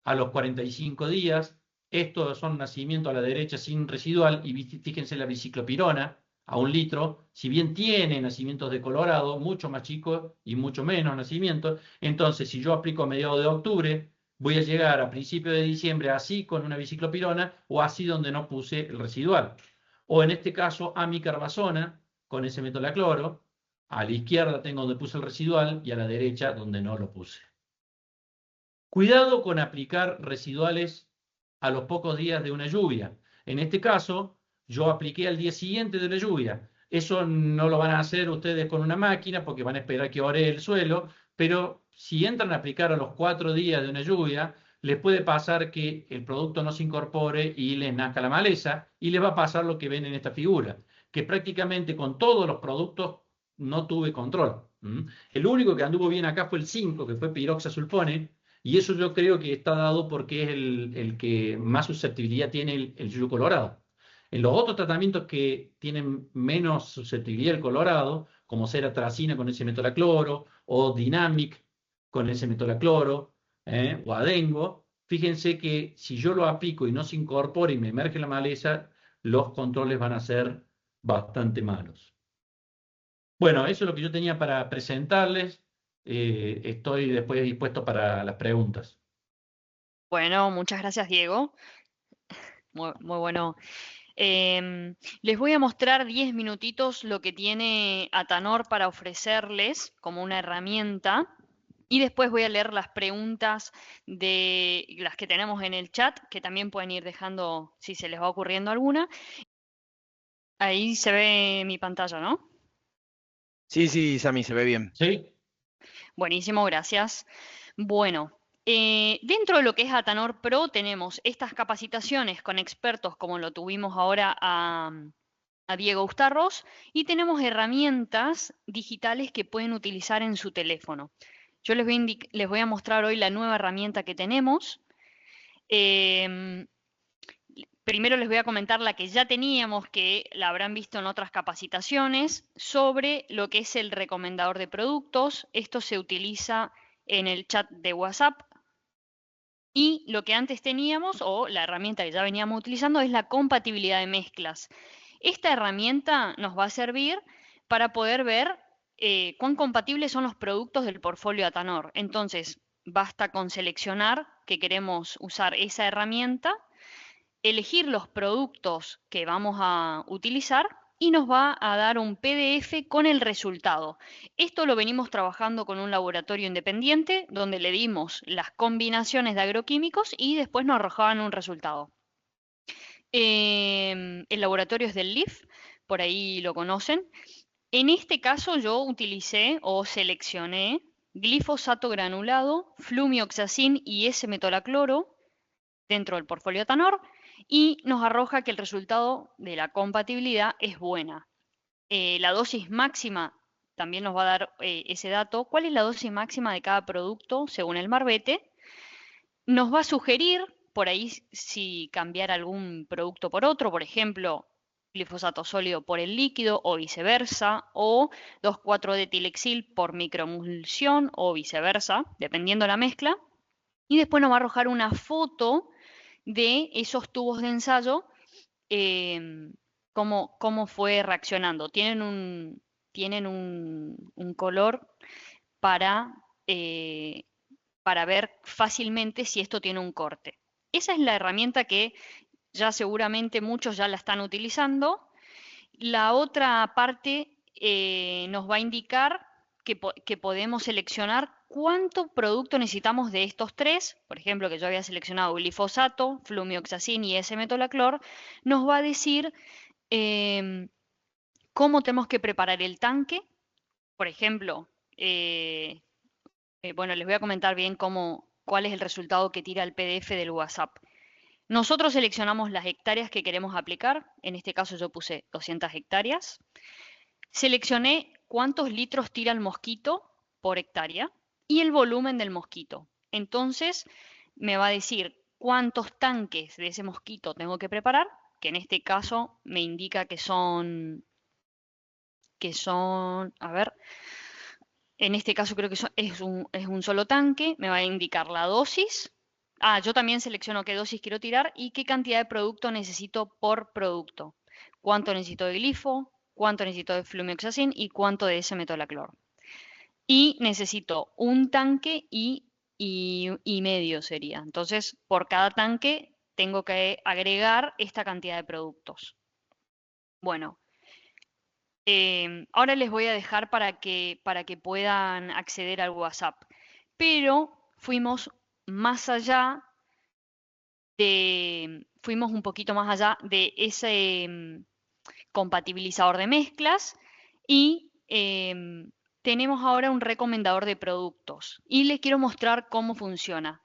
a los 45 días, estos son nacimientos a la derecha sin residual, y fíjense la biciclopirona a 1 litro, si bien tiene nacimientos de colorado, mucho más chicos y mucho menos nacimientos, entonces si yo aplico a mediados de octubre, voy a llegar a principios de diciembre así con una biciclopirona o así donde no puse el residual. O en este caso, amicarbazona con ese metolacloro, a la izquierda tengo donde puse el residual y a la derecha donde no lo puse. Cuidado con aplicar residuales a los pocos días de una lluvia. En este caso, yo apliqué al día siguiente de la lluvia. Eso no lo van a hacer ustedes con una máquina porque van a esperar que ore el suelo, pero si entran a aplicar a los 4 días de una lluvia, les puede pasar que el producto no se incorpore y les nazca la maleza, y les va a pasar lo que ven en esta figura, que prácticamente con todos los productos no tuve control. El único que anduvo bien acá fue el 5, que fue piroxasulfone, y eso yo creo que está dado porque es el que más susceptibilidad tiene el yuyo colorado. En los otros tratamientos que tienen menos susceptibilidad al colorado, como ceratracina con ese metolacloro, o Dynamic con ese metolacloro, o Adengo, fíjense que si yo lo aplico y no se incorpora y me emerge la maleza, los controles van a ser bastante malos. Bueno, eso es lo que yo tenía para presentarles. Estoy después dispuesto para las preguntas. Bueno, muchas gracias, Diego. Muy bueno. Les voy a mostrar 10 minutitos lo que tiene Atanor para ofrecerles como una herramienta. Y después voy a leer las preguntas de las que tenemos en el chat, que también pueden ir dejando si se les va ocurriendo alguna. Ahí se ve mi pantalla, ¿no? Sí, sí, Sami, se ve bien. ¿Sí? Buenísimo, gracias. Bueno, dentro de lo que es Atanor Pro tenemos estas capacitaciones con expertos como lo tuvimos ahora a Diego Ustarros, y tenemos herramientas digitales que pueden utilizar en su teléfono. Yo les voy a mostrar hoy la nueva herramienta que tenemos. Primero les voy a comentar la que ya teníamos, que la habrán visto en otras capacitaciones, sobre lo que es el recomendador de productos. Esto se utiliza en el chat de WhatsApp. Y lo que antes teníamos, o la herramienta que ya veníamos utilizando, es la compatibilidad de mezclas. Esta herramienta nos va a servir para poder ver cuán compatibles son los productos del portfolio Atanor. Entonces, basta con seleccionar que queremos usar esa herramienta, elegir los productos que vamos a utilizar y nos va a dar un PDF con el resultado. Esto lo venimos trabajando con un laboratorio independiente donde le dimos las combinaciones de agroquímicos y después nos arrojaban un resultado. El laboratorio es del LIF, por ahí lo conocen. En este caso yo utilicé o seleccioné glifosato granulado, flumioxazin y S-metolacloro dentro del portfolio Tanor, y nos arroja que el resultado de la compatibilidad es buena. La dosis máxima también nos va a dar ese dato. ¿Cuál es la dosis máxima de cada producto según el Marbete? Nos va a sugerir por ahí si cambiar algún producto por otro, por ejemplo, glifosato sólido por el líquido o viceversa, o 2,4-detilexil por microemulsión o viceversa, dependiendo la mezcla. Y después nos va a arrojar una foto de esos tubos de ensayo, cómo fue reaccionando. Tienen un color para, para ver fácilmente si esto tiene un corte. Esa es la herramienta que ya seguramente muchos ya la están utilizando. La otra parte nos va a indicar que podemos seleccionar cuánto producto necesitamos de estos tres. Por ejemplo, que yo había seleccionado glifosato, flumioxazin y S-metolaclor. Nos va a decir cómo tenemos que preparar el tanque. Por ejemplo, Bueno, les voy a comentar bien cuál es el resultado que tira el PDF del WhatsApp. Nosotros seleccionamos las hectáreas que queremos aplicar. En este caso yo puse 200 hectáreas. Seleccioné cuántos litros tira el mosquito por hectárea y el volumen del mosquito. Entonces me va a decir cuántos tanques de ese mosquito tengo que preparar, que en este caso me indica que son, a ver, en este caso creo que es un solo tanque, me va a indicar la dosis. Yo también selecciono qué dosis quiero tirar y qué cantidad de producto necesito por producto. Cuánto necesito de glifo, cuánto necesito de flumioxacin y cuánto de S-metolaclor. Y necesito un tanque y medio sería. Entonces, por cada tanque tengo que agregar esta cantidad de productos. Bueno, ahora les voy a dejar para que puedan acceder al WhatsApp. Pero fuimos un poquito más allá de ese compatibilizador de mezclas y tenemos ahora un recomendador de productos. Y les quiero mostrar cómo funciona.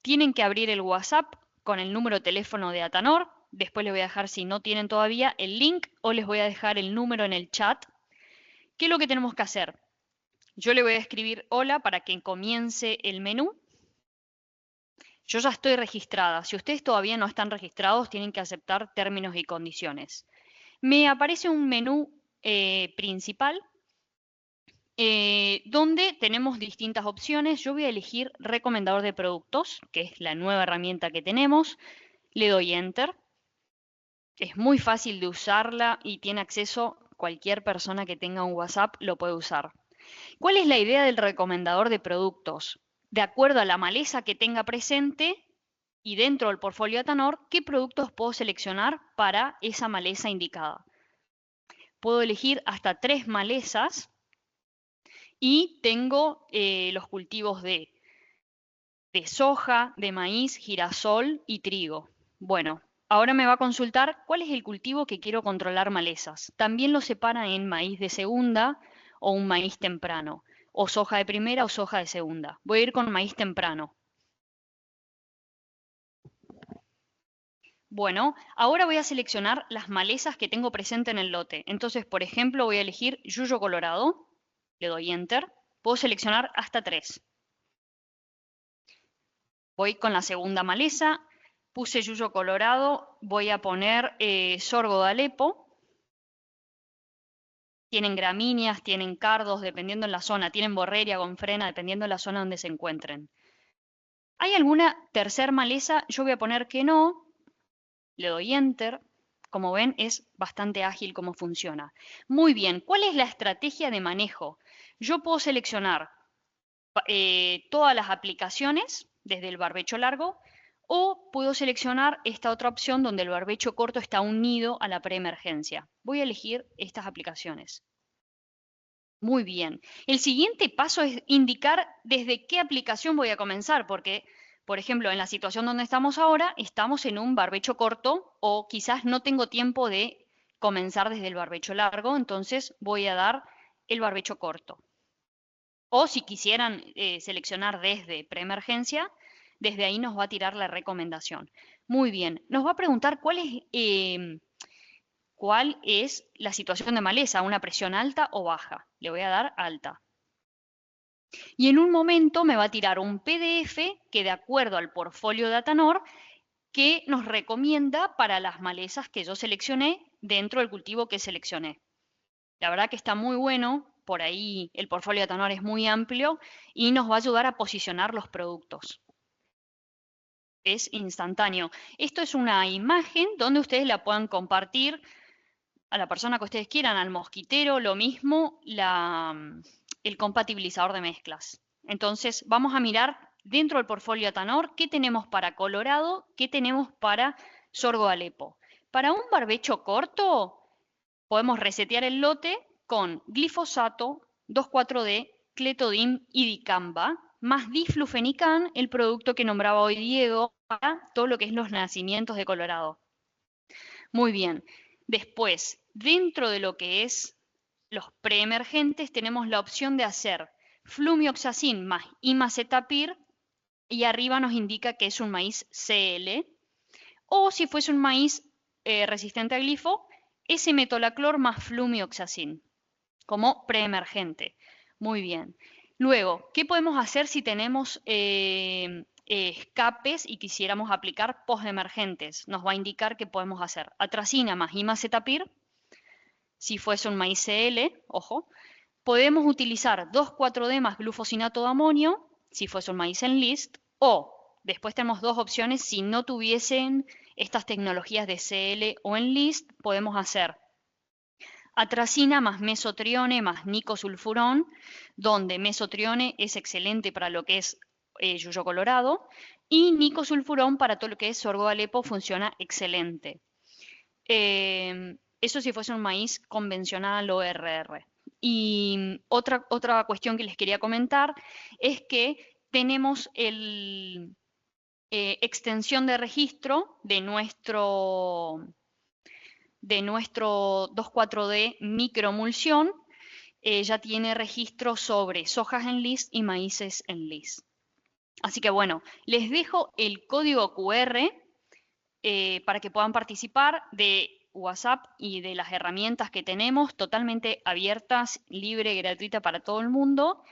Tienen que abrir el WhatsApp con el número de teléfono de Atanor. Después les voy a dejar, si no tienen todavía, el link o les voy a dejar el número en el chat. ¿Qué es lo que tenemos que hacer? Yo le voy a escribir hola para que comience el menú. Yo ya estoy registrada. Si ustedes todavía no están registrados, tienen que aceptar términos y condiciones. Me aparece un menú principal donde tenemos distintas opciones. Yo voy a elegir recomendador de productos, que es la nueva herramienta que tenemos. Le doy Enter. Es muy fácil de usarla y tiene acceso cualquier persona que tenga un WhatsApp lo puede usar. ¿Cuál es la idea del recomendador de productos? De acuerdo a la maleza que tenga presente y dentro del portfolio Atanor, ¿qué productos puedo seleccionar para esa maleza indicada? Puedo elegir hasta 3 malezas y tengo los cultivos de soja, de maíz, girasol y trigo. Bueno, ahora me va a consultar cuál es el cultivo que quiero controlar malezas. También lo separa en maíz de segunda o un maíz temprano, o soja de primera o soja de segunda. Voy a ir con maíz temprano. Bueno, ahora voy a seleccionar las malezas que tengo presente en el lote. Entonces, por ejemplo, voy a elegir yuyo colorado, le doy Enter, puedo seleccionar hasta 3. Voy con la segunda maleza, puse yuyo colorado, voy a poner sorgo de Alepo. Tienen gramíneas, tienen cardos, dependiendo en la zona, tienen borreria, gonfrena, dependiendo de la zona donde se encuentren. ¿Hay alguna tercer maleza? Yo voy a poner que no, le doy Enter. Como ven, es bastante ágil cómo funciona. Muy bien, ¿cuál es la estrategia de manejo? Yo puedo seleccionar todas las aplicaciones desde el barbecho largo o puedo seleccionar esta otra opción donde el barbecho corto está unido a la preemergencia. Voy a elegir estas aplicaciones. Muy bien. El siguiente paso es indicar desde qué aplicación voy a comenzar, porque, por ejemplo, en la situación donde estamos ahora, estamos en un barbecho corto o quizás no tengo tiempo de comenzar desde el barbecho largo, entonces voy a dar el barbecho corto. O si quisieran seleccionar desde preemergencia, desde ahí nos va a tirar la recomendación. Muy bien. Nos va a preguntar cuál es la situación de maleza, una presión alta o baja. Le voy a dar alta. Y en un momento me va a tirar un PDF que de acuerdo al portfolio de Atanor, que nos recomienda para las malezas que yo seleccioné dentro del cultivo que seleccioné. La verdad que está muy bueno, por ahí el portfolio de Atanor es muy amplio y nos va a ayudar a posicionar los productos. Es instantáneo. Esto es una imagen donde ustedes la puedan compartir a la persona que ustedes quieran, al mosquitero, lo mismo el compatibilizador de mezclas. Entonces vamos a mirar dentro del portfolio Atanor qué tenemos para Colorado, qué tenemos para sorgo de Alepo. Para un barbecho corto podemos resetear el lote con glifosato, 2,4-D, clethodim y dicamba, más diflufenican, el producto que nombraba hoy Diego, para todo lo que es los nacimientos de Colorado. Muy bien. Después, dentro de lo que es los preemergentes, tenemos la opción de hacer flumioxacin más imacetapir, y arriba nos indica que es un maíz CL, o si fuese un maíz resistente a glifo, S-metolaclor más flumioxacin, como preemergente. Muy bien. Luego, ¿qué podemos hacer si tenemos escapes y quisiéramos aplicar postemergentes? Nos va a indicar que podemos hacer atracina más imacetapir, si fuese un maíz CL, ojo. Podemos utilizar 2,4-D más glufosinato de amonio, si fuese un maíz en list, o después tenemos dos opciones, si no tuviesen estas tecnologías de CL o en list, podemos hacer atracina más mesotrione más nicosulfurón, donde mesotrione es excelente para lo que es yuyo colorado, y nicosulfurón para todo lo que es sorgo de Alepo funciona excelente. Eso si fuese un maíz convencional o RR. Y otra cuestión que les quería comentar es que tenemos extensión de registro de nuestro 2,4-D microemulsión, ya tiene registro sobre sojas en list y maíces en list. Así que bueno, les dejo el código QR para que puedan participar de WhatsApp y de las herramientas que tenemos totalmente abiertas, libre y gratuita para todo el mundo.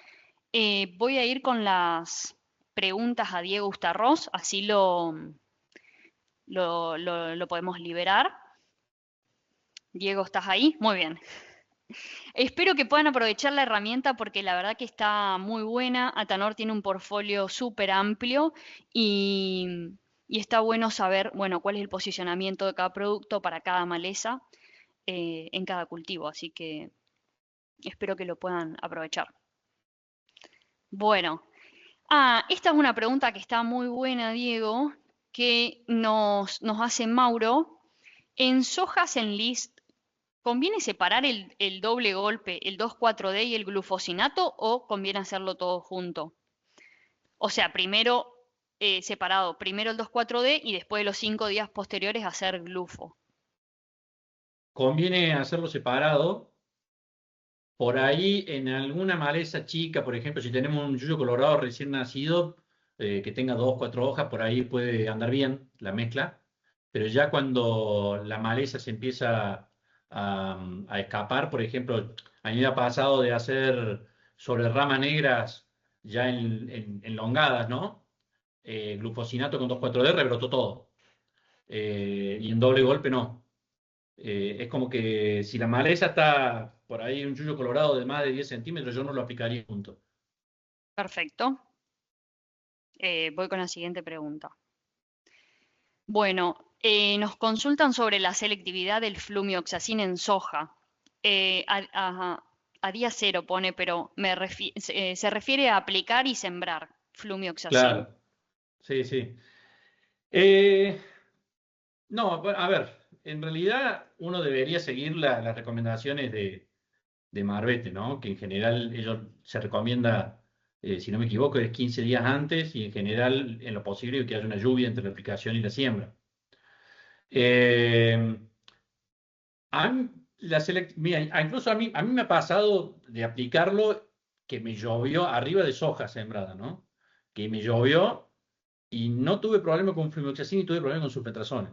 Voy a ir con las preguntas a Diego Ustarroz, así lo podemos liberar. Diego, ¿estás ahí? Muy bien. Espero que puedan aprovechar la herramienta porque la verdad que está muy buena. Atanor tiene un portfolio súper amplio y está bueno saber, bueno, cuál es el posicionamiento de cada producto para cada maleza en cada cultivo. Así que espero que lo puedan aprovechar. Bueno, esta es una pregunta que está muy buena, Diego, que nos hace Mauro. En sojas en list, ¿conviene separar el doble golpe, el 2,4-D y el glufosinato o conviene hacerlo todo junto? O sea, primero separado, primero el 2,4-D y después de los 5 días posteriores hacer glufo. Conviene hacerlo separado. Por ahí, en alguna maleza chica, por ejemplo, si tenemos un yuyo colorado recién nacido, que tenga 2, 4 hojas, por ahí puede andar bien la mezcla. Pero ya cuando la maleza se empieza a escapar, por ejemplo, a mí me ha pasado de hacer sobre ramas negras ya enlongadas, ¿no? Glufosinato con 2,4-D rebrotó todo. Y en doble golpe no. Es como que si la maleza está por ahí un yuyo colorado de más de 10 centímetros, yo no lo aplicaría junto. Perfecto. Voy con la siguiente pregunta. Bueno, nos consultan sobre la selectividad del flumioxacin en soja. A día cero pone, pero se refiere a aplicar y sembrar flumioxacin. Claro, sí, sí. Eh, no, a ver, en realidad uno debería seguir las recomendaciones de Marbete, ¿no? Que en general ellos se recomienda, si no me equivoco, es 15 días antes y en general, en lo posible, que haya una lluvia entre la aplicación y la siembra. Eh, Mira, incluso a mí me ha pasado de aplicarlo que me llovió arriba de soja sembrada, ¿no? Que me llovió y no tuve problema con fluoxacin y tuve problema con sulfentrazone.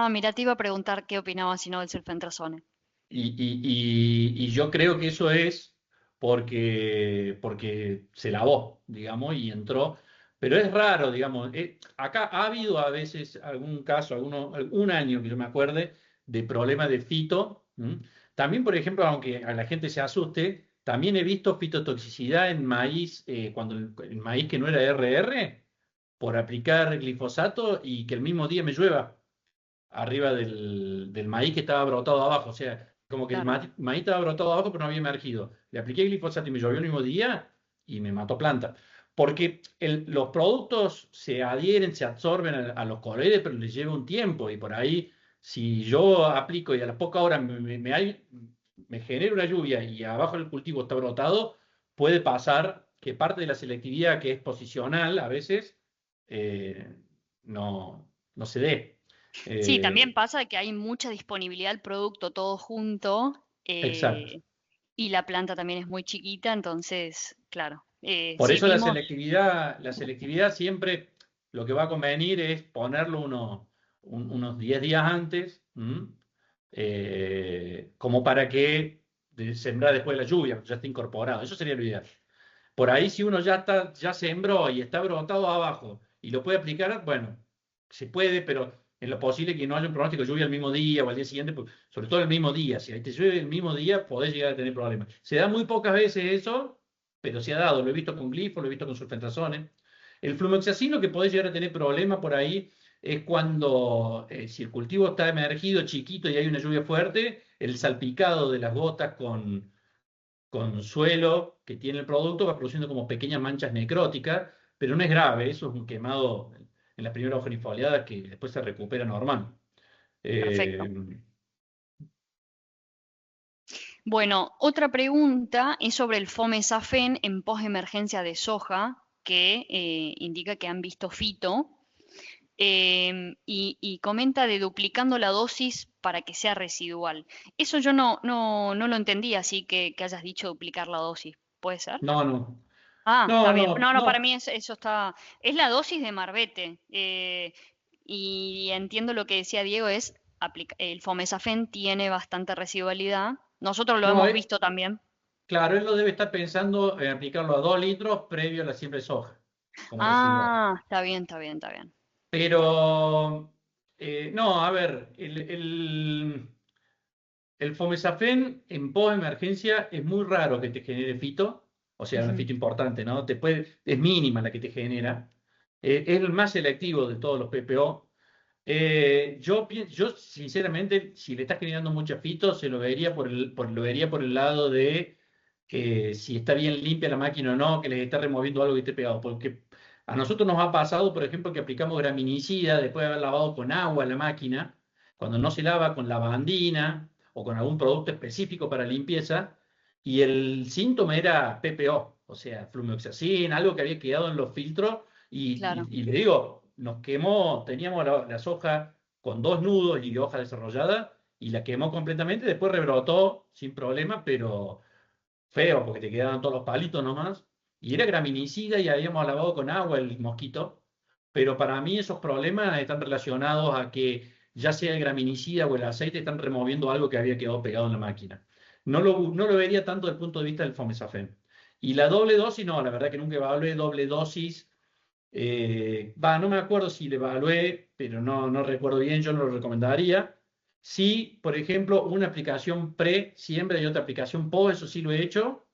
Mira, te iba a preguntar qué opinabas si no del sulfentrazone. Y yo creo que eso es porque se lavó, digamos, y entró. Pero es raro, digamos. Acá ha habido a veces algún caso, algún año que yo me acuerde, de problemas de fito. ¿M? También, por ejemplo, aunque a la gente se asuste, también he visto fitotoxicidad en maíz, cuando el maíz que no era RR, por aplicar glifosato y que el mismo día me llueva arriba del maíz que estaba brotado abajo. O sea, como que el Claro. maíz estaba brotado abajo, pero no había emergido. Le apliqué glifosato y me llovió el mismo día y me mató planta. Porque los productos se adhieren, se absorben a los coloides, pero les lleva un tiempo. Y por ahí, si yo aplico y a las pocas horas me genera una lluvia y abajo el cultivo está brotado, puede pasar que parte de la selectividad, que es posicional a veces, no se dé. Sí, también Eh, pasa que hay mucha disponibilidad del producto todo junto exacto. y la planta también es muy chiquita, entonces, claro. Por Sí eso vimos, la selectividad siempre lo que va a convenir es ponerlo unos 10 días antes, como para que sembrar después de la lluvia, ya esté incorporado. Eso sería lo ideal. Por ahí, si uno ya sembró y está brotado abajo y lo puede aplicar, bueno, se puede, pero en lo posible que no haya un pronóstico de lluvia el mismo día o al día siguiente, pues, sobre todo el mismo día. Si ahí te llueve el mismo día, podés llegar a tener problemas. Se da muy pocas veces eso, pero se ha dado. Lo he visto con glifo, lo he visto con sulfentazones. El flumoxacino que podés llegar a tener problemas por ahí es cuando, si el cultivo está emergido, chiquito y hay una lluvia fuerte, el salpicado de las gotas con suelo que tiene el producto va produciendo como pequeñas manchas necróticas, pero no es grave, eso es un quemado en la primera hoja foliada que después se recupera normal. perfecto. Eh, Bueno, otra pregunta es sobre el Fomesafen en posemergencia de soja, que indica que han visto fito, y comenta de duplicando la dosis para que sea residual. Eso yo no lo entendí, así que hayas dicho duplicar la dosis. ¿Puede ser? no, no, Ah, está no, bien. no, No, no, para no. mí eso está. Es la dosis de Marbete. Y entiendo lo que decía Diego, es el Fomesafen tiene bastante residualidad. Nosotros lo No, hemos visto también. claro, él lo debe estar pensando en aplicarlo a 2 litros previo a la siembra de soja, como residual. Ah, está bien, está bien, está bien. Pero, no, a ver, el Fomesafen en post-emergencia es muy raro que te genere fito, o sea, una Ujú, fito importante, ¿no? Es mínima la que te genera. Es el más selectivo de todos los PPO. Yo, sinceramente, si le estás generando mucha fito, se lo vería lo vería por el lado de si está bien limpia la máquina o no, que les está removiendo algo que esté pegado. Porque a nosotros nos ha pasado, por ejemplo, que aplicamos graminicida después de haber lavado con agua la máquina, cuando no se lava con lavandina o con algún producto específico para limpieza, y el síntoma era PPO, o sea, flumioxacin, algo que había quedado en los filtros, claro. y le digo, nos quemó, teníamos la soja con 2 nudos y hoja desarrollada, y la quemó completamente, después rebrotó sin problema, pero feo, porque te quedaban todos los palitos nomás, y era graminicida y habíamos lavado con agua el mosquito, pero para mí esos problemas están relacionados a que ya sea el graminicida o el aceite están removiendo algo que había quedado pegado en la máquina. No lo vería tanto desde el punto de vista del fomesafen. Y la doble dosis, no, la verdad que nunca evalué doble dosis. No me acuerdo si le evalué, pero no recuerdo bien, yo no lo recomendaría. Sí, por ejemplo, una aplicación pre-siembra y otra aplicación post, eso sí lo he hecho,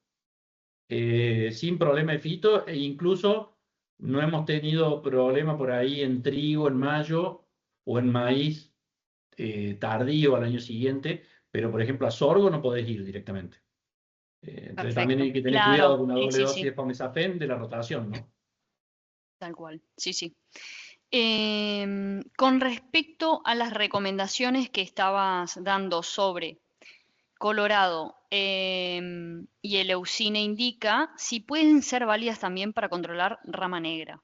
sin problema de fito, e incluso no hemos tenido problema por ahí en trigo en mayo o en maíz tardío al año siguiente, pero por ejemplo a sorgo no podés ir directamente. Entonces también Perfecto. hay que tener Claro, cuidado con una sí, doble sí, dosis sí. de Fomesafen de la rotación, ¿no? Tal cual. Sí, sí. Con respecto a las recomendaciones que estabas dando sobre Colorado y el Eucine indica si pueden ser válidas también para controlar rama negra.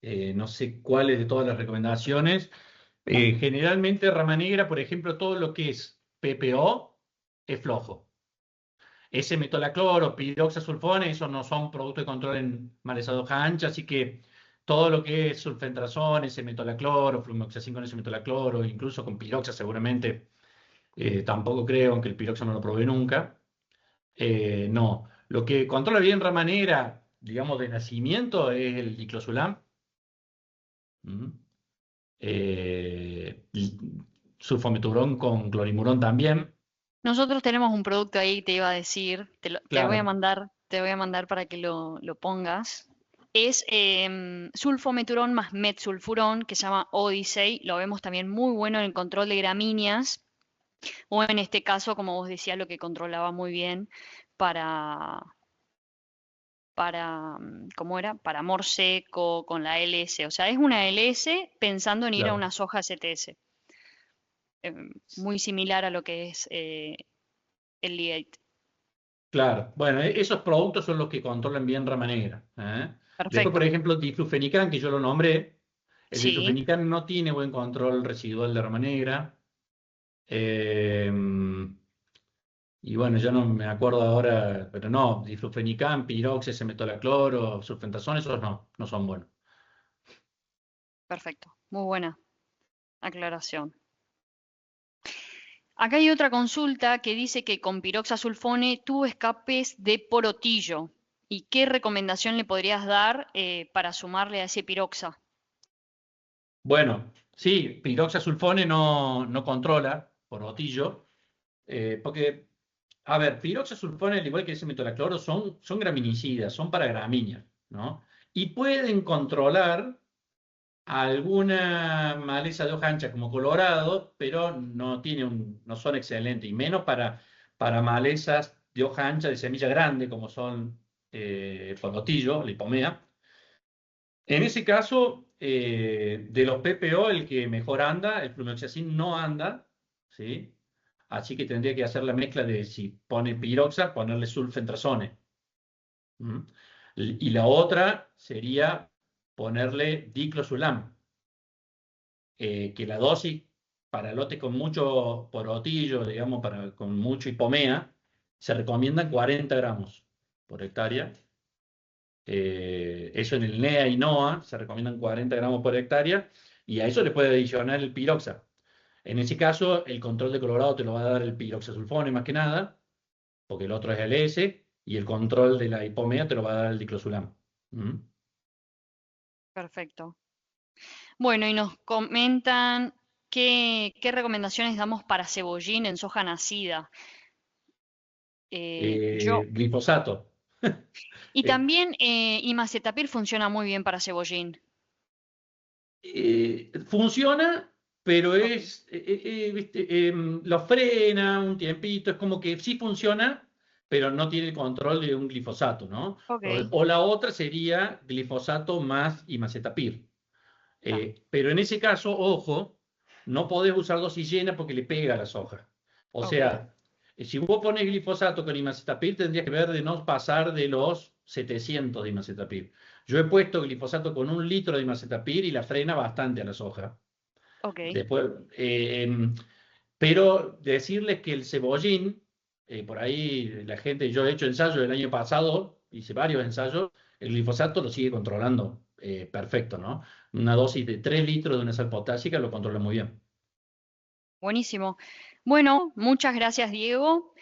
No sé cuáles de todas las recomendaciones. Generalmente rama negra, por ejemplo, todo lo que es PPO es flojo. Ese metolacloro, piroxasulfone, esos no son productos de control en malezas de hoja ancha, así que todo lo que es sulfentrazón, ese metolacloro, flumoxacin con ese metolacloro, incluso con piroxa seguramente, tampoco creo, aunque el piroxa no lo probé nunca. No, lo que controla bien rama negra, digamos, de nacimiento es el diclosulam. ¿Mm? Y sulfometurón con clorimurón también. Nosotros tenemos un producto ahí, te iba a decir, Claro, te voy a mandar para que lo pongas. Es sulfometurón más metsulfurón, que se llama Odyssey. Lo vemos también muy bueno en el control de gramíneas, o en este caso, como vos decías, lo que controlaba muy bien para, ¿cómo era? Para amor seco, con la LS. O sea, es una LS pensando en ir a claro. una soja CTS. Muy similar a lo que es el Ligate. Claro, bueno, esos productos son los que controlan bien rama negra. ¿Eh? Después, por Perfecto. ejemplo, diflufenican, que yo lo nombré, el Sí, diflufenican no tiene buen control residual de rama negra. Eh, Y bueno, yo no me acuerdo ahora, pero no, diflufenicam, pirox, S-metolacloro, sulfentazón, esos no son buenos. Perfecto, muy buena aclaración. Acá hay otra consulta que dice que con piroxasulfone tuvo escapes de porotillo. ¿Y qué recomendación le podrías dar para sumarle a ese piroxa? Bueno, sí, piroxasulfone no controla por botillo, porque, a ver, piroxasulfone, al igual que ese metolacloro, son graminicidas, son para gramíneas, ¿no? Y pueden controlar alguna maleza de hoja ancha como colorado, pero no son excelentes, y menos para malezas de hoja ancha de semilla grande, como son porotillo, lipomea. En ese caso, de los PPO, el que mejor anda, el flumethiazine no anda, ¿sí? Así que tendría que hacer la mezcla de si pone piroxa, ponerle sulfentrazone. ¿Mm? Y la otra sería ponerle diclosulam, que la dosis para lotes con mucho porotillo, digamos, con mucho hipomea, se recomiendan 40 gramos por hectárea. Eso en el NEA y NOA se recomiendan 40 gramos por hectárea, y a eso le puede adicionar el piroxa. En ese caso, el control de colorado te lo va a dar el piroxasulfone más que nada, porque el otro es el S, y el control de la hipomea te lo va a dar el diclosulam. ¿Mm? Perfecto. Bueno, y nos comentan qué recomendaciones damos para cebollín en soja nacida. Yo, Glifosato. y Eh, también imacetapir funciona muy bien para cebollín. Funciona, pero Ok, ¿viste? Lo frena un tiempito, es como que sí funciona, pero no tiene el control de un glifosato, ¿no? ok, O la otra sería glifosato más imacetapir. está, Pero en ese caso, ojo, no podés usar dosis llena porque le pega a las hojas. O ok, sea, si vos pones glifosato con imacetapir, tendrías que ver de no pasar de los 700 de imacetapir. Yo he puesto glifosato con 1 litro de imacetapir y la frena bastante a las hojas. ok, Después, pero decirles que el cebollín, por ahí la gente, yo he hecho ensayos el año pasado, hice varios ensayos, el glifosato lo sigue controlando perfecto, ¿no? Una dosis de 3 litros de una sal potásica lo controla muy bien. buenísimo. Bueno, muchas gracias, Diego.